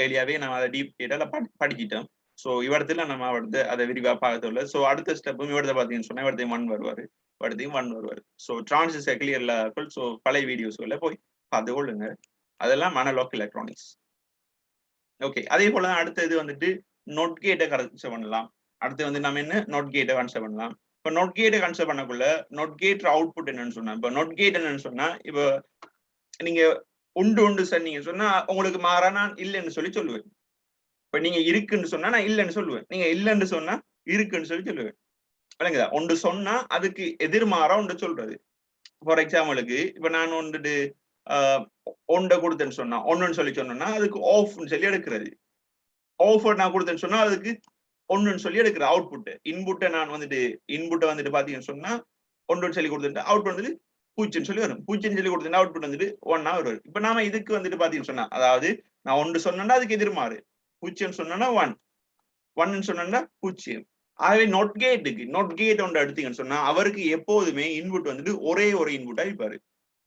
ஏரியாவே நம்ம அதை டீப் டீட்டெயில படிச்சிட்டோம். சோ இவடத்துல நம்ம அதை விரிவா பார்க்கல. சோ அடுத்த ஸ்டெப்பும் இவரத்தை பார்த்தீங்கன்னு சொன்னா இவரத்தையும் ஒன் வருவாரு. இவரத்தையும் ஒன் வருவாரு. சோ டிரான்சிஸ்டர் கிளியர்ல சோ பழைய வீடியோஸ்ல போய் பார்த்து கொள்ளுங்க. அதெல்லாம் அனலாக் எலக்ட்ரானிக்ஸ். ஓகே அதே போல அடுத்த இது வந்துட்டு நோட் கேட்டை கன்சிடர் பண்ணலாம். அடுத்து வந்து நம்ம என்ன நோட் கேட்டை கன்சிடர் பண்ணலாம். இப்ப நோட் கேட்டை கன்சிடர் பண்ணக்குள்ள நோட் கேட் அவுட்புட் என்னன்னு சொன்னா இப்ப நோட் கேட் என்னன்னு சொன்னா இப்ப நீங்க உண்டு சொன்னீங்க சொன்னா உங்களுக்கு மாறா நான் இல்லைன்னு சொல்லி சொல்லுவேன். இப்ப நீங்க இருக்குன்னு சொன்னா நான் இல்லைன்னு சொல்லுவேன். நீங்க இல்லைன்னு சொன்னா இருக்குன்னு சொல்லி சொல்லுவேன். விளங்குதா? ஒன்று சொன்னா அதுக்கு எதிர்மாறா ஒன்று சொல்றது. ஃபார் எக்ஸாம்பிளுக்கு இப்ப நான் வந்துட்டு ஒன்றை கொடுத்தேன்னு சொன்னா ஒன்னுன்னு சொல்லி சொன்னோம்னா அதுக்கு ஆஃப்னு சொல்லி எடுக்கிறது. ஆஃபர் நான் கொடுத்தேன்னு சொன்னா அதுக்கு ஒன்னுன்னு சொல்லி எடுக்கிற அவுட்புட் இன்புட்டை நான் வந்துட்டு இன்புட்டை வந்துட்டு பாத்தீங்கன்னு சொன்னா ஒன்றுன்னு சொல்லி கொடுத்துட்டு அவுட்புட் வந்துட்டு பூச்சின்னு சொல்லி வரும். பூச்சின்னு சொல்லி கொடுத்துட்டு அவுட்புட் வந்துட்டு ஒன்னா வரும். இப்ப நாம இதுக்கு வந்துட்டு பாத்தீங்கன்னு சொன்னா அதாவது நான் ஒன்று சொன்னா அதுக்கு எதிர்மாறு பூச்சியம் சொன்னா ஒன்னு சொன்னா பூச்சியம். ஆகவே நோட் கேட் ஒன்று எடுத்தீங்கன்னு சொன்னா அவருக்கு எப்போதுமே இன்புட் வந்துட்டு ஒரே ஒரு இன்புட்டா இருப்பாரு.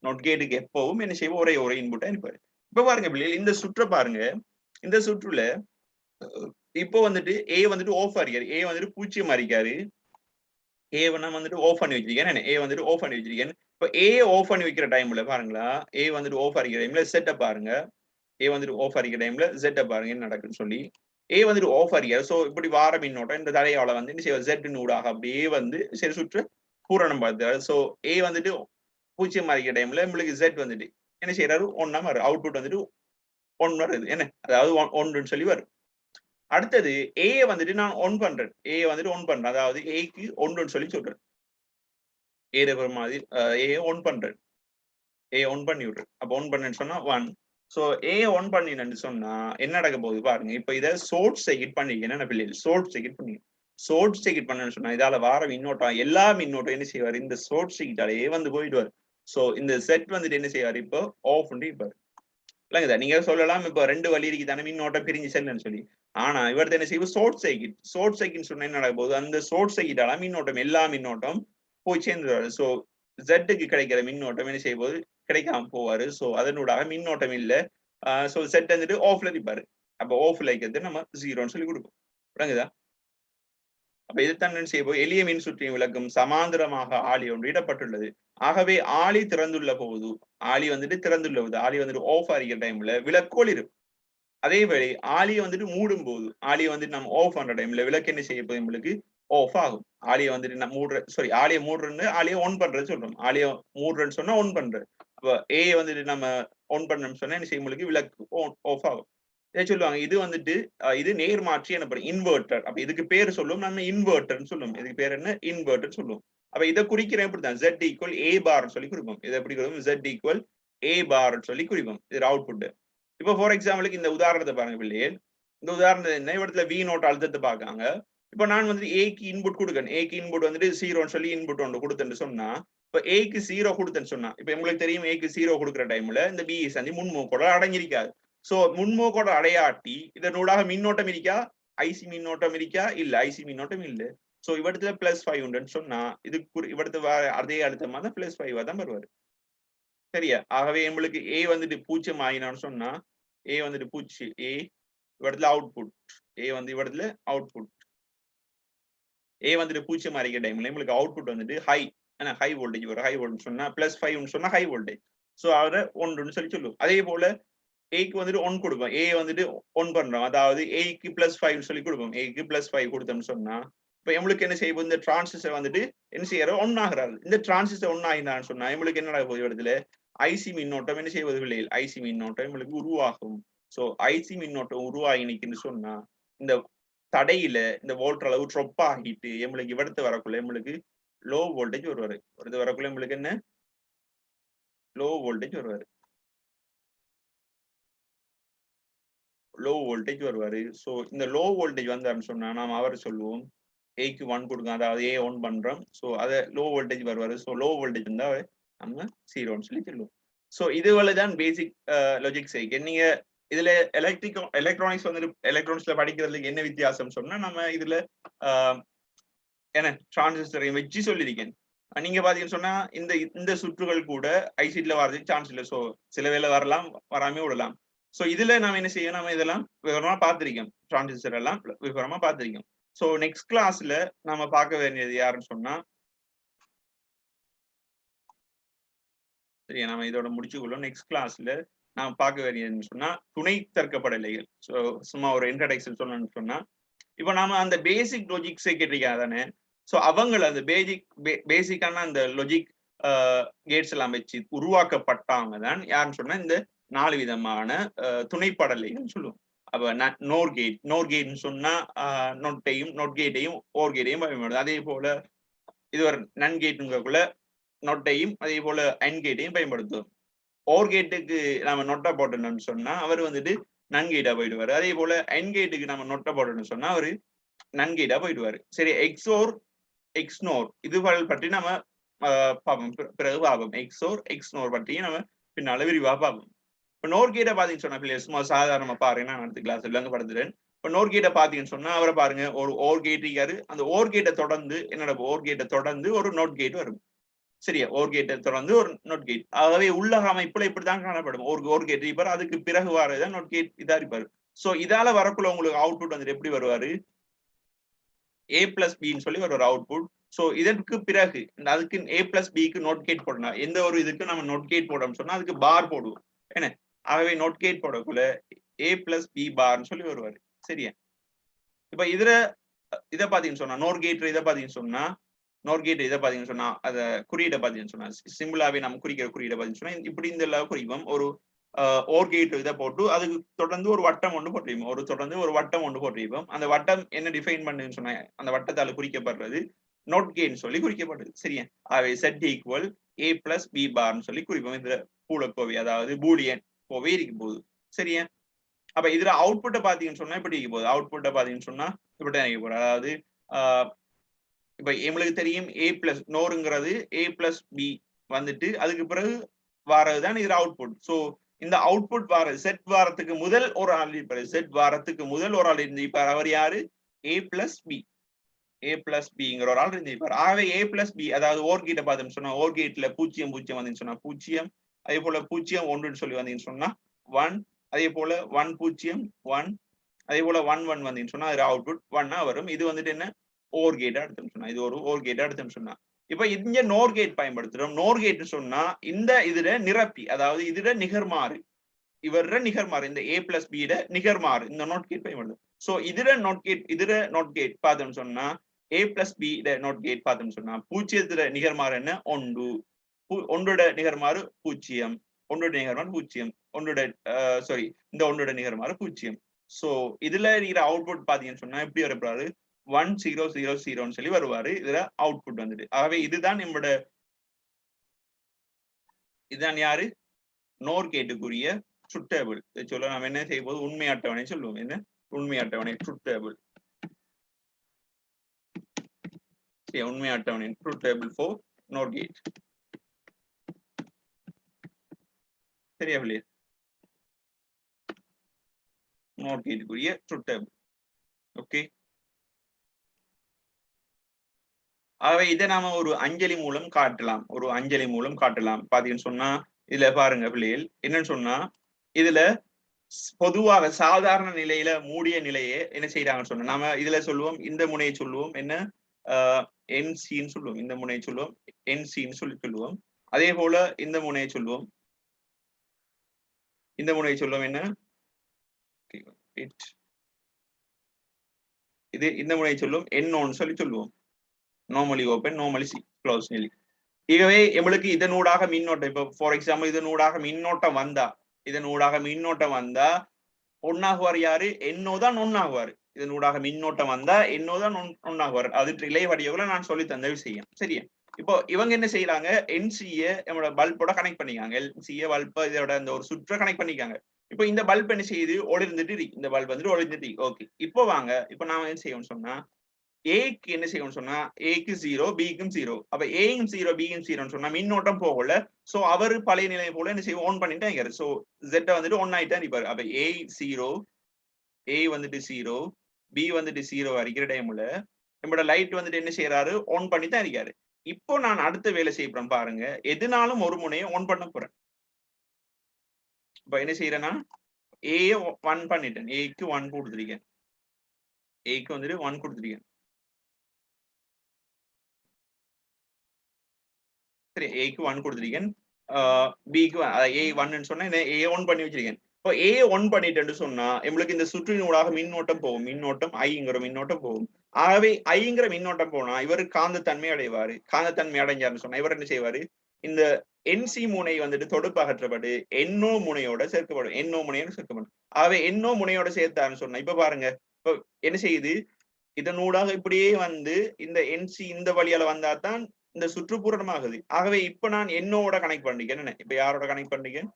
நோட் கேட்டுக்கு எப்பவும் என்ன செய்வோம் ஒரே ஒரு இன்புட்டா இருப்பாரு. இப்ப பாருங்க பிள்ளைகள் இந்த சுற்றை பாருங்க. இந்த சுற்றுல இப்போ வந்துட்டு ஏ வந்துட்டு ஆஃப் ஆரிக்காரு. ஏ வந்துட்டு பூச்சியம் மாறிக்காரு. ஏ நான் வந்துட்டு ஆஃப் பண்ணி வச்சிருக்கேன். ஏ வந்துட்டு ஆஃப் பண்ணி வச்சிருக்கேன். இப்ப ஏ ஆஃப் பண்ணி வைக்கிற டைம்ல பாருங்களா ஏ வந்துட்டு ஆஃப் ஆரிக்கிற டைம்ல செட்டப் பாருங்க. ஏ வந்துட்டு ஆஃப் ஆரிக்கிற டைம்ல செட்டப் பாருங்க என்ன நடக்குன்னு சொல்லி ஏ வந்துட்டு ஆஃப் ஆரிக்காரு. சோ இப்படி வார மின்னோட்டம் இந்த தடையால வந்து என்ன செய்வார் ஜெட் ஊடாக அப்படியே வந்து சரி சுற்று பூரணம் பார்த்தாரு. சோ ஏ வந்துட்டு பூச்சியம் மாறிக்கிற டைம்ல உங்களுக்கு ஜெட் வந்துட்டு என்ன செய்யறாரு ஒன்னா மாறு அவுட்புட் வந்துட்டு ஒன் வருது என்ன அதாவது ஒன்றுன்னு சொல்லி வரும். அடுத்தது ஏ வந்துட்டு நான் ஒன் பண்றேன். ஏ வந்துட்டு ஒன் பண்றேன். அதாவது ஏக்கு ஒன்றுன்னு சொல்லி சொல்றேன். ஏ மாதிரி ஏ ஒன் பண்றேன். ஏ ஒன் பண்ணி விடுறேன். அப்ப ஒன் பண்ணேன்னு சொன்னா ஒன். சோ ஏ ஒன் பண்ணினு சொன்னா என்ன நடக்க போகுது பாருங்க. இப்ப இதை சோர்ட் செகிட் பண்ணிருக்கேன் என்ன பிள்ளைகள் சோர்ட் செகிட் பண்ணி சோர்ட் செகிட் பண்ணு சொன்னா இதால வார மின்னோட்டம் எல்லா மின்னோட்டம் என்ன செய்வாரு இந்த சோர்ட் செகிட்டாலே வந்து போயிடுவார். சோ இந்த செட் வந்துட்டு என்ன செய்வாரு இப்போ ஆஃப் பண்ணி இருப்பாரு. இல்லைங்கதா நீங்க சொல்லலாம் இப்ப ரெண்டு வழி இருக்கு தானே மின்னோட்டம் பிரிஞ்சு செல்லுன்னு சொல்லி. ஆனா இவர் என்ன செய்வோம் சோர்ட் சைக்கிள் சொன்னா என்ன நடக்க போகுது அந்த சோர்ட் சைக்கிட்டால மின்னோட்டம் எல்லா மின்னோட்டம் போய் சேர்ந்துருவாரு. சோ ஜெட்டுக்கு கிடைக்கிற மின்னோட்டம் என்ன செய்ய போது கிடைக்காம போவாரு. சோ அதனூடாக மின்னோட்டம் இல்ல. சோ செட் வந்துட்டு ஆஃப்ல இருப்பாரு. அப்ப ஆஃப்ல இருக்கிறது நம்ம ஜீரோன்னு சொல்லி கொடுப்போம். விளங்குதா? அப்ப இதைத்தான் செய்வோம் எளிய மின் சுற்றின் விளக்கும் சமாந்தரமாக ஆளி ஒன்று இடப்பட்டுள்ளது. ஆகவே ஆளி திறந்துள்ள போது ஆளி வந்துட்டு திறந்துள்ள போது ஆளி வந்துட்டு ஆஃப் ஆகிற டைம்ல விளக்கு ஒளிரும். அதே வேளை ஆளியை வந்துட்டு மூடும் போது ஆளியை வந்துட்டு நம்ம ஆஃப் பண்ற டைம்ல விளக்கு என்ன செய்ய போது நம்மளுக்கு ஆஃப் ஆகும். ஆளியை வந்துட்டு நம்ம ஆளியை மூடுறேன்னு ஆளியை ஒன் பண்றது சொல்றோம். ஆளியை மூடுறேன்னு சொன்னா ஒன் பண்றது. அப்ப ஏ வந்துட்டு நம்ம ஒன் பண்ணணும்னு சொன்னா என்ன செய்ய உங்களுக்கு விளக்கு ஆஃப் ஆகும். இதை சொல்லுவாங்க இது வந்துட்டு இது நேர்மாற்றி எனப்படும் இன்வெர்டர். அப்ப இதுக்கு பேர் சொல்லுவோம் நம்ம இன்வெர்டர்னு சொல்லுவோம். இதுக்கு பேர் என்ன இன்வெர்டர் சொல்லுவோம். அப்ப இதை குறிக்கிறேன் இப்படிதான் Z ஈக்குவல் ஏ பார் சொல்லி குறிப்போம். இதை எப்படி குறிப்போம் Z ஈக்குவல் ஏ பார் சொல்லி குறிப்போம். இது அவுட்புட். இப்போ ஃபார் எக்ஸாம்பிளுக்கு இந்த உதாரணத்தை பாருங்க பிள்ளைகள். இந்த உதாரணத்தை என்ன இடத்துல V நோட் அழுத்தத்தை பார்க்காங்க. இப்போ நான் வந்து ஏக்கு இன்புட் கொடுக்கணும். ஏக்கு இன்புட் வந்துட்டு 0 சொல்லி இன்புட் ஒன்று கொடுத்தேன்னு சொன்னா இப்ப ஏக்கு 0 கொடுத்தேன்னு சொன்னா இப்ப உங்களுக்கு தெரியும் ஏக்கு 0 கொடுக்குற டைம்ல இந்த பி சந்தி முன்மூக்கோட அடங்கியிருக்காது. சோ முன்மூக்கோட அடையாட்டி இதனூடாக மின்னோட்டம் இருக்கா ஐசி மின்னோட்டம் இருக்கா இல்ல ஐசி மின்னோட்டம் இல்ல. சோ இவடத்துல +5 உண்டுன்னு சொன்னா இதுக்கு இவடத்து அதே அழுத்தமா தான் +5 தான் வருவாரு. சரியா? ஆகவே உங்களுக்கு ஏ வந்துட்டு 0 ஆயினான்னு சொன்னா ஏ வந்துட்டு 0 ஏ இவடத்துல அவுட்புட் ஏ வந்து இவடத்துல அவுட்புட் ஏ வந்துட்டு 0 அறிக்கிற டைம்ல உங்களுக்கு அவுட்புட் வந்துட்டு ஹை வோல்டேஜ் வரும். ஹை வோல்டேஜ் சொன்னா +5 சொன்னா ஹை வோல்டேஜ். சோ அதை ஒன்றுன்னு சொல்லி சொல்லுவோம். அதே போல ஏக்கு வந்துட்டு ஒன் கொடுப்போம். ஏ வந்துட்டு ஒன் பண்றோம். அதாவது ஏக்கு +5 சொல்லி கொடுப்போம். ஏக்கு +5 கொடுத்தோம்னு சொன்னா இப்ப எங்களுக்கு என்ன செய்யும் இந்த டிரான்சிஸ்டர் வந்துட்டு என்ன செய்யறோம் ஒன் ஆகிறாரு. இந்த டிரான்சிஸ்டர் ஒன் ஆகினான்னு சொன்னா எங்களுக்கு என்ன நடக்க போகுது இடத்துல ஐசி மின்னோட்டம் என்ன செய்வது இல்லையில் ஐசி மின்னோட்டம் எங்களுக்கு உருவாகும். சோ ஐசி மின்னோட்டம் உருவாகி நிற்குன்னு சொன்னா இந்த தடையில இந்த வோல்ட் அளவு ட்ரொப் ஆகிட்டு எங்களுக்கு இவடத்து வரக்குள்ள எங்களுக்கு லோ வோல்டேஜ் வருவாரு. அடுத்து வரக்குள்ள எங்களுக்கு என்ன லோ வோல்டேஜ் வருவாரு. லோ வோல்டேஜ் வருவாரு. சோ இந்த லோ வோல்டேஜ் வந்தாருன்னு சொன்னா நாம அவரை சொல்லுவோம் ஏக்கு 1 கொடுக்கும், அதாவது ஏ ஒன் பண்றோம். ஸோ அதை லோ வோல்டேஜ் வருவாரு. ஸோ லோ வோல்டேஜ் இருந்தா நம்ம 0ன்னு சொல்லி சொல்லுவோம். ஸோ இதுவரைதான் பேசிக் லாஜிக் சைக்கிள். நீங்க இதுல எலக்ட்ரானிக்ஸ் வந்து எலக்ட்ரானிக்ஸ்ல படிக்கிறதுக்கு என்ன வித்தியாசம் சொன்னா, நம்ம இதுல என்ன டிரான்சிஸ்டரையும் வச்சு சொல்லியிருக்கேன். நீங்க பாத்தீங்கன்னு சொன்னா இந்த இந்த சுற்றுகள் கூட ஐசிட்ல வர்றதுக்கு சான்ஸ் இல்லை. ஸோ சில வேலை வரலாம், வராமே விடலாம். ஸோ இதுல நாம என்ன செய்யணும், நம்ம இதெல்லாம் விவரமா பார்த்திருக்கோம். டிரான்சிஸ்டர் எல்லாம் விவரமா பார்த்திருக்கோம். ஸோ நெக்ஸ்ட் கிளாஸ்ல நம்ம பார்க்க வேண்டியது யாருன்னு சொன்னா, சரியா நம்ம இதோட முடிச்சுக்கொள்ளும். நெக்ஸ்ட் கிளாஸ்ல நாம பார்க்க வேண்டியதுன்னு சொன்னா துணை தர்க்கப்படலைகள். ஸோ சும்மா ஒரு இன்ட்ரடக்ஷன் சொல்லணும்னு சொன்னா, இப்ப நாம அந்த பேசிக் லாஜிக் சர்க்யூட்ரிக்கா தானே, ஸோ அவங்கள அந்த பேசிக்கான அந்த லாஜிக் கேட்ஸ் எல்லாம் வச்சு உருவாக்கப்பட்டாங்க தான் யாருன்னு சொன்னா இந்த 4 விதமான துணைப்படலைகள் சொல்லுவோம். அப்ப நோர் கேட்னு சொன்னா நோட் கேட்டையும் ஓர் கேட்டையும் பயன்படுது. அதே போல இது ஒரு நன் கேட்டுக்குள்ள நொட்டையும் அதே போல அன் கேட்டையும் பயன்படுத்துவோம். ஓர் கேட்டுக்கு நம்ம நொட்டை போட்டோம்னு சொன்னா அவர் வந்துட்டு நன்கேட்டா போயிடுவாரு. அதே போல அன் கேட்டுக்கு நம்ம நொட்டை போட்டோம்னு சொன்னா அவரு நன்கேட்டா போயிடுவாரு. சரி, எக்ஸோர் எக்ஸ்னோர் இதுகள் பற்றி நம்ம பார்ப்போம், பிறகு பார்ப்போம். எக்ஸோர் எக்ஸ்னோர் பற்றியும் நம்ம பின்னால விரிவா பார்ப்போம். இப்ப நோர் கேட்டை பாத்தீங்கன்னு சொன்னா பிள்ளைங்க சும்மா சாதாரணமா பாருங்க, நான் அடுத்த கிளாஸ் விளங்க படுத்துறேன். இப்ப நோர் கேட்டை பாத்தீங்கன்னு சொன்னா அவரை பாருங்க, ஒரு ஓர் கேட் இருக்காரு. அந்த ஓர் கேட்டை தொடர்ந்து என்னோட ஓர் கேட்டை தொடர்ந்து ஒரு நோட் கேட் வரும். சரியா, ஓர் கேட்டை தொடர்ந்து ஒரு நோட் கேட். ஆகவே உள்ளக அமைப்புல இப்படிதான் காணப்படும். ஓர் கேட் இருப்பார், அதுக்கு பிறகு வரதான் நோட் கேட் இதா இருப்பாரு. சோ இதால வரக்குள்ள உங்களுக்கு அவுட்புட் வந்துட்டு எப்படி வருவாரு, ஏ பிளஸ் பின்னு சொல்லி ஒரு அவுட்புட். சோ இதற்கு பிறகு அதுக்கு ஏ பிளஸ் பிக்கு நோட் கேட் போடணும். எந்த ஒரு இதுக்கு நம்ம நோட் கேட் போடணும்னு சொன்னா அதுக்கு பார் போடுவோம். என்ன, ஆகவே நோட் கேட் போடக்குள்ள ஏ பிளஸ் பி பார்னு சொல்லி வருவாரு. சரியா, இப்ப இதுல இதை பாத்தீங்கன்னு சொன்னா நோர் கேட் இதை பாத்தீங்கன்னு சொன்னா நோர் கேட் இதை பாத்தீங்கன்னு சொன்னா அத குறியீடை பாத்தீங்கன்னு சொன்னா சிம்பிளாவே நம்ம குறிக்கிற குறியீடை பாத்தீங்கன்னு சொன்னா இப்படி இந்த எல்லாம் குறிப்போம். ஒரு ஓர் கேட் இதை போட்டு அதுக்கு தொடர்ந்து ஒரு வட்டம் ஒன்று போட்டிருப்போம். ஒரு தொடர்ந்து ஒரு வட்டம் ஒன்று போட்டிருப்போம். அந்த வட்டம் என்ன டிஃபைன் பண்ணுன்னு சொன்னா அந்த வட்டத்தால குறிக்கப்படுறது நோட் கேட்னு சொல்லி குறிக்கப்படுது. சரியா, அவை set equal a plus B பார்னு சொல்லி குறிப்போம். இதுல பூலக்கோவை அதாவது பூலியன் கோவை இருக்க போகுது. சரியா, அப்ப இதுல அவுட்புட்டை பாத்தீங்கன்னு சொன்னா இப்படி இருக்க போகுது. அவுட்புட்டை பாத்தீங்கன்னு சொன்னா இப்படிதான் இருக்க போகுது. அதாவது இப்ப எங்களுக்கு தெரியும் ஏ பிளஸ் நோருங்கிறது ஏ பிளஸ் பி வந்துட்டு அதுக்கு பிறகு வாரதுதான் இதுல அவுட்புட். சோ இந்த அவுட்புட் வார செட் வாரத்துக்கு முதல் ஒரு ஆள் இருப்பாரு. செட் வாரத்துக்கு முதல் ஒரு ஆள் இருந்திருப்பார். அவர் யாரு, ஏ பிளஸ் பி. ஏ பிளஸ் பிங்கிற ஒரு ஆள் இருந்திருப்பார். ஆகவே ஏ பிளஸ் பி அதாவது ஓர் கேட்டை பார்த்தோம்னு சொன்னா ஓர் கேட்ல 0 வந்துன்னு சொன்னா 0, அதே போல 0 1 சொல்லி வந்தீங்கன்னு சொன்னா 1, அதே போல 1 0 1, அதே போல 1 1 வந்தீங்கன்னு சொன்னா அது அவுட்புட் 1 வரும். இது வந்துட்டு என்ன, ஓர் கேட்டா எடுத்தோம்னு சொன்னா இது ஒரு ஓர் கேட்டா எடுத்தோம்னு சொன்னா இப்ப இங்க நோர் கேட் பயன்படுத்துறோம். நோர் கேட் சொன்னா இந்த இதுல நிரப்பி அதாவது இதுல நிகர்மாறு இவர நிகர்மாறு இந்த ஏ பிளஸ் பி நிகர்மாறு இந்த நோட் கேட் பயன்படுது. சோ இதுல நோட் கேட் பார்த்தோம்னு சொன்னா ஏ பிளஸ் பி நோட் கேட் பார்த்தோம்னு சொன்னா 0 நிகர்மாறு என்ன, 1, 1 நிகர்மாறு 0, 1 நிகர்மாறு 0, 1 சாரி இந்த 1 நிகர்மாறு 0. சோ இதுல இருக்கிற அவுட்புட் பாத்தீங்கன்னு சொன்னா எப்படி வரப்போறாரு, 1 0 0 0ன்னு சொல்லி வருவாரு. இதுல அவுட்புட் வந்துட்டு. ஆகவே இதுதான் நம்மளோட இதுதான் யாரு, நோர் கேட்டுக்குரிய ட்ரூத் டேபிள். இதை சொல்ல நம்ம என்ன செய்ய போது உண்மை அட்டவணை சொல்லுவோம். என்ன உண்மை அட்டவணை, ட்ரூத் டேபிள். உண்மை அட்டவணை ட்ரூத் டேபிள் ஃபார் நோர் கேட். சரியா பிள்ளையா, நோர் கேட்டுக்குரிய ட்ரூத் டேபிள். ஓகே, ஆகவே இதை நாம ஒரு அஞ்சலி மூலம் காட்டலாம். ஒரு அஞ்சலி மூலம் காட்டலாம். பாத்தீங்கன்னு சொன்னா இதுல பாருங்க பிள்ளைகள் என்னன்னு சொன்னா இதுல பொதுவாக சாதாரண நிலையில மூடிய நிலையை என்ன செய்யறாங்கன்னு சொன்னா நாம இதுல சொல்லுவோம், இந்த முனையை சொல்லுவோம் என்ன, என்சின்னு சொல்லுவோம். இந்த முனையை சொல்லுவோம் என்சின்னு சொல்லி சொல்லுவோம். அதே போல இந்த முனையை சொல்லுவோம், இந்த முனையை சொல்லுவோம் என்ன, இது இந்த முனையை சொல்லுவோம் என் சொல்லி சொல்லுவோம். நார்மலி ஓபன், நார்மலி க்ளோஸ் நிலை. இதுவே எங்களுக்கு இதனூடாக மின்னோட்டம், இப்ப ஃபார் எக்ஸாம்பிள் இதனூடாக மின்னோட்டம் வந்தா ஒன்னாகுவார் யாரு, என்னோதான் ஒன்னாகுவார். இதனூடாக மின்னோட்டம் வந்தா என்னோதான் ஒன்னாகுவார். அது ரிலே வடிவுல நான் சொல்லி தந்த விஷயம். சரியா, இப்போ இவங்க என்ன செய்யறாங்க, என்சிய நம்மளோட பல்போட கனெக்ட் பண்ணிக்காங்க. என்சிய பல்ப இதோட அந்த ஒரு சுற்ற கனெக்ட் பண்ணிக்காங்க. இப்போ இந்த பல்ப் என்ன செய்யுது, ஒளிர்ந்துட்டு இந்த பல்ப் வந்துட்டு ஒளிர்ந்துட்டு. ஓகே, இப்போ வாங்க, இப்போ நாம என்ன செய்யணும்னு சொன்னா ஏக்கு என்ன செய்யணும்னு சொன்னா ஏக்கு 0 பிக்கும் 0. அப்ப ஏயும் 0 பியும் 0ன்னு சொன்னா மின்னோட்டம் போகல. சோ அவர் பழைய நிலை போல என்ன செய்வோம் ஆன் பண்ணிட்டு இருக்காரு. சோ Z வந்துட்டு ஒன் ஆயிட்டா இருப்பாரு. அப்ப A 0, A வந்துட்டு 0, B வந்துட்டு 0 இருக்கிற டைம்ல நம்மளோட லைட் வந்துட்டு என்ன செய்யறாரு ஆன் பண்ணி தான் இருக்காரு. இப்போ நான் அடுத்த வேலை செய்யறேன் பாருங்க. எதுனாலும் ஒரு முனையை ஆன் பண்ண போறேன். இப்ப என்ன செய்யறேன்னா A 1 பண்ணிட்டேன். Aக்கு 1 கொடுத்துருக்கேன். Aக்கு வந்துட்டு 1 கொடுத்துருக்கேன். சரி ஏக்கு 1 கொடுத்துருக்கேன். பிக்கு A 1ன்னு சொன்னா A 1 பண்ணி வச்சிருக்கேன். இப்போ A 1 பண்ணிட்டேன்னு சொன்னா நம்மளுக்கு இந்த சுற்றினூடாக மின்னோட்டம் போகும். மின்னோட்டம் ஐங்கிற மின்னோட்டம் போகும். ஆகவே ஐங்கிற மின்னோட்டம் போனா இவர் காந்தத்தன்மை அடைவாரு. காந்தத்தன்மை அடைஞ்சாருன்னு சொன்னா இவர் என்ன செய்வாரு இந்த NC முனை வந்துட்டு தொடுப்பு அகற்றப்பட்டு NO முனையோட சேர்க்கப்படும். NO முனையோட சேர்க்கப்படும். ஆகவே NO முனையோட சேர்த்தாருன்னு சொன்னா இப்ப பாருங்க இப்போ என்ன செய்யுது இதனூடாக இப்படியே வந்து இந்த NC இந்த வழியால வந்தா தான் இந்த சுற்றுப்புறமாகுது. ஆகவே இப்ப நான் NOட கனெக்ட் பண்ணிக்கேன். இப்ப யாரோட கனெக்ட் பண்ணிக்கேன்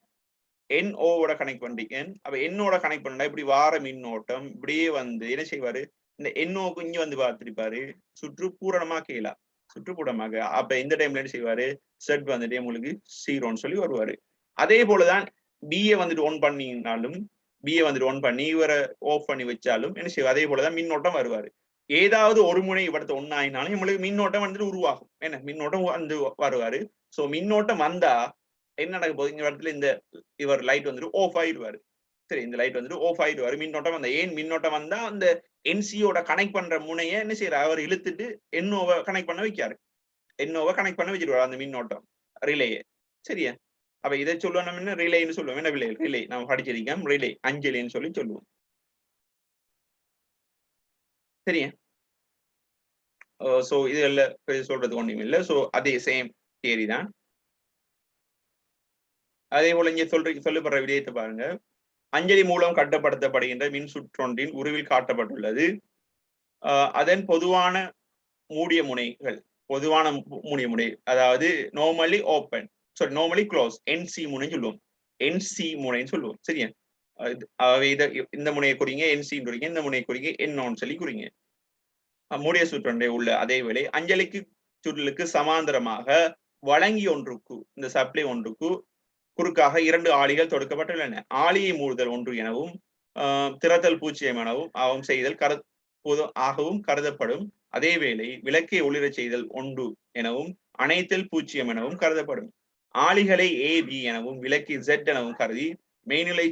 NOவோட கனெக்ட் பண்ணிக்கேன். அப்ப NOட கனெக்ட் பண்ணா இப்படி வார மின்னோட்டம் இப்படியே வந்து என்ன செய்வாரு இந்த NOக்கு இங்க வந்து பார்த்திருப்பாரு சுற்றுப்பூரணமா கீழா சுற்றுப்புறமாக. அப்ப இந்த டைம்ல என்ன செய்வாரு செட் வந்துட்டு உங்களுக்கு 0ன்னு சொல்லி வருவாரு. அதே போலதான் பிஏ வந்துட்டு ஒன் பண்ணினாலும் பிஏ வந்துட்டு ஒன் பண்ணி இவரை ஆஃப் பண்ணி வச்சாலும் என்ன செய்வார் அதே போலதான் மின்னோட்டம் வருவாரு. ஏதாவது ஒரு முனை இவரத்தை ஒன்னாயினாலும் நம்மளுக்கு மின்னோட்டம் வந்துட்டு உருவாகும். என்ன மின்னோட்டம் வந்து வருவாரு. சோ மின்னோட்டம் வந்தா என்ன நடக்க போகுது இந்த இடத்துல இந்த இவர் லைட் வந்துட்டு ஆஃப் ஆயிடுவாரு. சரி இந்த லைட் வந்துட்டு ஆஃப் ஆயிடுவாரு. மின்னோட்டம் வந்தா ஏன் மின்னோட்டம் வந்தா அந்த NCயோட கனெக்ட் பண்ற முனையை என்ன செய்யறாரு அவர் இழுத்துட்டு NOவை கனெக்ட் பண்ண வைக்காரு. NOவை கனெக்ட் பண்ண வச்சிருவாரு அந்த மின்னோட்டம் ரிலேயே. சரியா அப்ப இதை சொல்லுவோம் நம்ம என்ன ரிலேன்னு சொல்லுவோம். என்ன ரிலே ரிலே நம்ம படிச்சிருக்கோம் ரிலே அஞ்சலின்னு சொல்லி சொல்லுவோம். சரியா சோ இதுல சொல்றது ஒண்ணும் இல்லை. சோ அதே சேம் தியரி தான். அதே போல இங்க சொல்லப்படுற விடயத்தை பாருங்க. அஞ்சலி மூலம் கட்டுப்படுத்தப்படுகின்ற மின் சுற்றொன்றின் உருவில் காட்டப்பட்டுள்ளது. அதன் பொதுவான மூடிய முனைகள் பொதுவான மூடிய முனை அதாவது normally open sorry normally close NC முனை சொல்லுவோம். NC முனைன்னு சொல்லுவோம். சரியா இந்த முனையை குறிங்க NC குறிங்க இந்த முனையை குறிங்க என்னன்னு சொல்லி குறிங்க. மூடிய சுற்றொன்றை உள்ள அதே வேளை அஞ்சலிக்கு சுருளுக்கு சமாந்தரமாக வழங்கி ஒன்றுக்கு இந்த சப்ளை ஒன்றுக்கு குறுக்காக 2 ஆளிகள் தொடுக்கப்பட்டுள்ளன. ஆளியை மூடுதல் ஒன்று எனவும் திறத்தல் பூச்சியம் எனவும் ஆகும் செய்தல் ஆகவும் கருதப்படும். அதேவேளை விளக்கை ஒளிரச் செய்தல் ஒன்று எனவும் அணைத்தல் பூச்சியம் எனவும் கருதப்படும். ஆளிகளை AB எனவும் விளக்கை Z எனவும் கருதி மெய்நிலை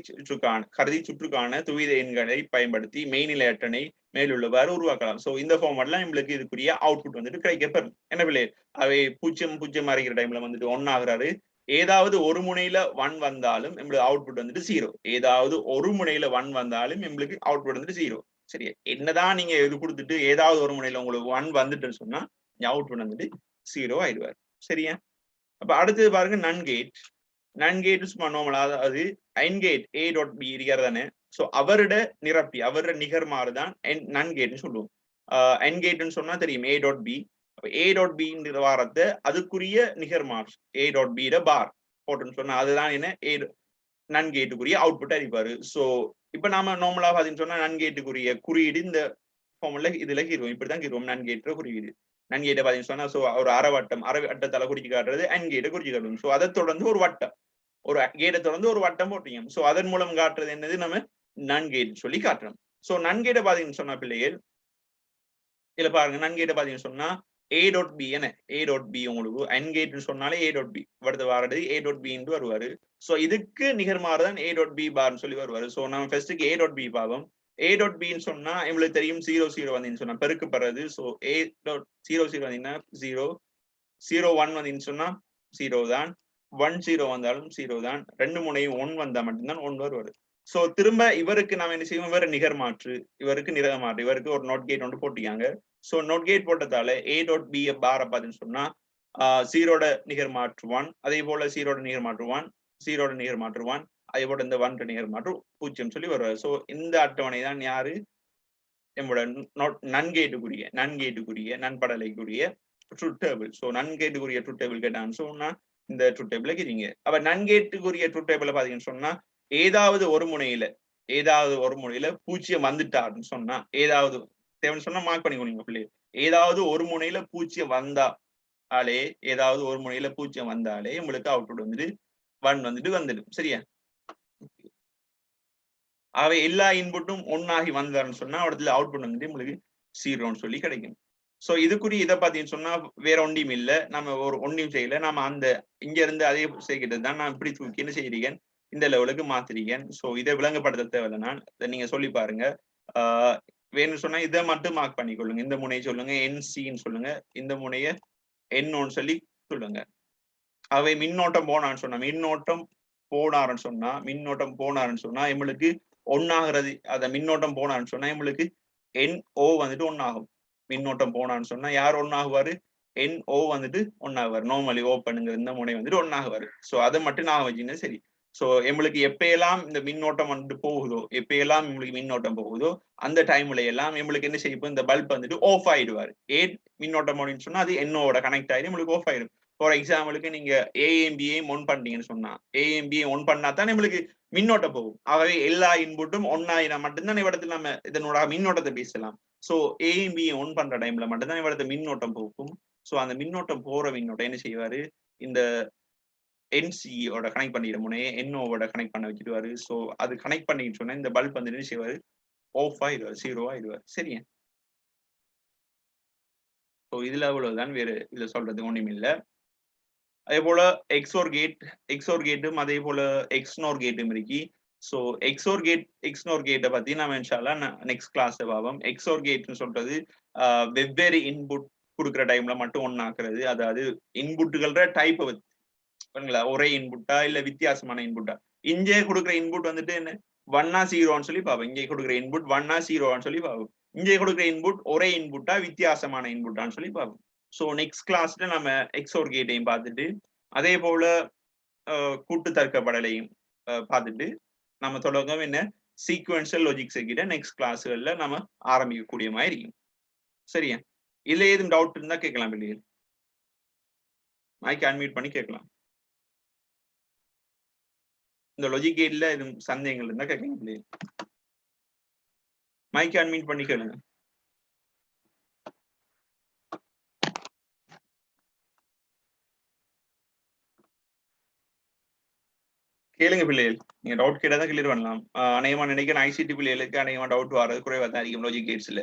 சுற்றுக்கான துவித எண்களை பயன்படுத்தி மெய்நிலை அட்டனை மேலுள்ளவாறு உருவாக்கலாம். சோ இந்த ஃபார்மட்லாம் நம்மளுக்கு இதுக்குரிய அவுட்புட் வந்துட்டு கிடைக்கப்பெறும். என்ன பிள்ளை அவை பூஜ்ஜியம் அறிகிற டைம்ல வந்துட்டு 1 ஆகுறாரு. ஏதாவது ஒரு முனையில 1 வந்தாலும் நம்மளுக்கு அவுட்புட் வந்துட்டு 0. ஏதாவது ஒரு முனையில 1 வந்தாலும் நம்மளுக்கு அவுட்புட் வந்துட்டு 0. சரியா என்னதான் நீங்க இது கொடுத்துட்டு ஏதாவது ஒரு முனையில உங்களுக்கு 1 வந்துட்டுன்னு சொன்னா அவுட்புட் வந்துட்டு 0 ஆயிடுவார். சரியா அப்ப அடுத்தது பாருங்க நன்கேட். நன்கேட் சும்மா நார்மலா அதாவது என்கேட் A.B இருக்கிறதானே. சோ அவரோட நிரப்பி அவரோட நிகர்மாறுதான் நன்கேட்னு சொல்லுவோம். என்கேட்னு சொன்னா தெரியும் A.B. A.B வாரத்தை அதுக்குரிய நிகர்மாறு A.B பார் போட்டுன்னு சொன்னா அதுதான் என்ன நன்கேட்டுக்குரிய அவுட்புட் அறிப்பாரு. சோ இப்ப நாம நார்மலா பாத்தீங்கன்னு சொன்னா நன்கேட்டுக்குரிய குறியீடு இந்த ஃபார்முல இதுல ஹீரோ இப்படிதான் ஹீரோ நன்கேட்ற குறியீடு. நன்கேட்டை பாத்தீங்கன்னு சொன்னா சோ ஒரு அரைவட்டத்தால குறிச்சு காட்டுறது அன்கேட்டை குறிச்சு காட்டுவோம். சோ அதை தொடர்ந்து ஒரு வட்டம் ஒரு கேட்டை தொடர்ந்து ஒரு வட்டம் போட்டீங்க. சோ அதன் மூலம் காட்டுறது என்னது நம்ம நன்கேட் சொல்லி காட்டுறோம். சோ நன்கேட்டை பாத்தீங்கன்னு சொன்னா பிள்ளைகள் இதுல பாருங்க நன்கேட்டை பாத்தீங்கன்னு சொன்னா A.B என்ன A.B உங்களுக்கு அன்கேட்னு சொன்னாலே A.B அடுத்து வாரது A.B வருவாரு. சோ இதுக்கு நிகர்மாறுதான் A.B பார்னு சொல்லி வருவாரு. சோ நம்ம ஃபர்ஸ்ட்டுக்கு A.B பாவம் A.Bன்னு சொன்னா எங்களுக்கு தெரியும் 0 வந்தீங்கன்னு சொன்னா பெருக்கப்படுறது. சோ A.0 வந்தீங்கன்னா 0 1 வந்தீங்கன்னு சொன்னா 0 தான் 1 வந்தாலும் 0 தான் 2 முனையும் 1 வந்தா மட்டும்தான் 1 வருவாரு. சோ திரும்ப இவருக்கு நாம என்ன செய்வோம் இவர நிகர்மாற்று இவருக்கு நிறமாற்று இவருக்கு ஒரு நோட் கேட் ஒன்று போட்டிருக்காங்க. சோ நோட் கேட் போட்டதால A.B பார பாத்தீங்கன்னு சொன்னா 0ட நிகர்மாற்று 1 அதே போல 0ட நிகர்மாற்று 1 0ட நிகர்மாற்று 1 அதே போல இந்த 1 நிகர்மாற்று 0 சொல்லி வருவாரு. சோ இந்த அட்டவணை தான் யாரு நம்மளோட நன்கேட்டுக்குரிய நன்படலைக்குரிய ட்ரூத் டேபிள். சோ நன்கேட்டுக்குரிய ட்ரூத் டேபிள் கேட்டான்னு சொன்னா இந்த ட்ரூத் டேபிள் இருக்கீங்க. அப்ப நன்கேட்டுக்குரிய ட்ரூத் டேபிள் பாத்தீங்கன்னு சொன்னா ஏதாவது ஒரு முனையில 0 வந்துட்டாருன்னு சொன்னா ஏதாவது தேவைன்னு சொன்னா மார்க் பண்ணிக்கொள்ளுங்க பிள்ளைகள். ஏதாவது ஒரு முனையில பூச்சியம் வந்தாலே ஏதாவது ஒரு முனையில பூச்சியம் வந்தாலே உங்களுக்கு அவுட்புட் வந்துட்டு 1 வந்துட்டு வந்துடும். சரியா? ஆகவே எல்லா இன்புட்டும் 1 ஆகி வந்தாருன்னு சொன்னா இடத்துல அவுட்புட் வந்துட்டு உங்களுக்கு 0ன்னு சொல்லி கிடைக்கும். சோ இதுக்குரிய இதை பாத்தீங்கன்னு சொன்னா வேற ஒன்றையும் இல்ல. நம்ம ஒரு ஒன்றையும் செய்யல. நாம அந்த இங்க இருந்து அதே செய்கிறது தான் நான் இப்படி தூக்கி என்ன செய்கிறீங்க இந்த லெவலுக்கு மாத்திருக்கேன். சோ இதை விளங்கப்படுத்த தேவையில்லை. நான் இதை நீங்க சொல்லி பாருங்க. வேணும்னு சொன்னா இதை மட்டும் மார்க் பண்ணிக்கொள்ளுங்க. இந்த முனையை சொல்லுங்க NCன்னு சொல்லுங்க. இந்த முனையை N1 சொல்லி சொல்லுங்க. அவை மின்னோட்டம் போனான்னு சொன்னா மின்னோட்டம் போனாருன்னு சொன்னா எங்களுக்கு ஒன்னாகிறது அத மின்னோட்டம் போனான்னு சொன்னா எங்களுக்கு NO வந்துட்டு ஒன்னாகும். மின்னோட்டம் போனான்னு சொன்னா யார் ஒன்னாகுவாரு? NO வந்துட்டு ஒன்னாகுவார். நார்மலி ஓப்பனுங்கிற இந்த முனை வந்துட்டு ஒன்னாகுவாரு. சோ அதை மட்டும் நான் வச்சுன்னா சரி. சோ எங்களுக்கு எப்பயெல்லாம் இந்த மின்னோட்டம் வந்துட்டு போகுதோ எப்பயெல்லாம் உங்களுக்கு மின்னோட்டம் போகுதோ அந்த டைம்ல எல்லாம் எங்களுக்கு என்ன செய்யும் இந்த பல்ப் வந்துட்டு ஆஃப் ஆயிடுவாரு. ஏன் மின்னோட்டம் அப்படின்னு சொன்னா அது என்னோட கனெக்ட் ஆயிடும் உங்களுக்கு ஆஃப் ஆயிடும். ஃபார் எக்ஸாம்பிளுக்கு நீங்க ஏஎம்பிஏயும் ஒன் பண்ணிட்டீங்கன்னு சொன்னா ஏஎம்பிஏ ஒன் பண்ணா தான் நம்மளுக்கு மின்னோட்டம் போகும். ஆகவே எல்லா இன்புட்டும் ஒன்னாயிரம் மட்டும்தான் இடத்துல நம்ம இதனோட மின்னோட்டத்தை பேசலாம். சோ ஏஎம்பிஏ ஒன் பண்ற டைம்ல மட்டும்தான் இடத்துல மின்னோட்டம் போகும். சோ அந்த மின்னோட்டம் போற மின்னோட்டம் என்ன செய்வாரு இந்த NCயோட கனெக்ட் பண்ணிடுற முனையை NOவோட கனெக்ட் பண்ண வச்சிருவாரு. சோ அது கனெக்ட் பண்ணிட்டு சொன்னா இந்த பல்ப் வந்து என்ன செய்வாரு ஆஃப் ஆயிடுவார், 0 ஆயிடுவார். சரியா? சோ இதுல அவ்வளவுதான், வேற இதுல சொல்றது ஒண்ணும் இல்ல. அதே போல எக்ஸோர் கேட்டும் அதே போல எக்ஸ்னோர் கேட்டும் இருக்கு. சோ எக்ஸ்னோர் கேட்டை பத்தி நம்ம இன்ஷால்லா நெக்ஸ்ட் கிளாஸ் பார்ப்போம். எக்ஸோர் கேட்னு சொல்றது வெவ்வேறு இன்புட் கொடுக்குற டைம்ல மட்டும் ஒன்னாக்குறது. அதாவது இன்புட்டுகள டைப் ஒரே இன்புட்டா இல்ல வித்தியாசமான இன்புட்டா. இங்கே கொடுக்குற இன்புட் வந்துட்டு என்ன 1 0ன்னு சொல்லி பார்ப்போம். இங்கே கொடுக்குற இன்புட் 1 0ன்னு சொல்லி பார்ப்போம். இங்கே கொடுக்குற இன்புட் ஒரே இன்புட்டா வித்தியாசமான இன்புட்டான்னு சொல்லி பார்ப்போம். சோ நெக்ஸ்ட் கிளாஸ்ல நம்ம எக்ஸோர் கேட்டையும் பார்த்துட்டு அதே போல கூட்டு தர்க்கப்படலையும் பார்த்துட்டு நம்ம தொடங்கும் என்ன சீக்வென்ஷியல் லாஜிக்ஸ் கிட்ட நெக்ஸ்ட் கிளாஸ்கள்ல நம்ம ஆரம்பிக்கக்கூடிய மாதிரி இருக்கும். சரியா? இதுல ஏதும் டவுட் இருந்தா கேட்கலாம். பிள்ளைகள் மைக் அன்மியூட் பண்ணி கேட்கலாம். இந்த லாஜிக் கேட்ல எதுவும் சந்தேகங்கள் இருந்தா கேட்கலாம். பிள்ளைகள் மைக் அன்மியூட் பண்ணி கேளுங்க. கேளுங்க பிள்ளைகள். நீங்க டவுட் கேட்டாதான் கிளியர் பண்ணலாம். அநேகமா நினைக்கிறேன் ஐசிடி பிள்ளைகளுக்கு அநேகமா டவுட் வர்றது குறைவா தான் இருக்கும் லாஜிக் கேட்ஸ்ல.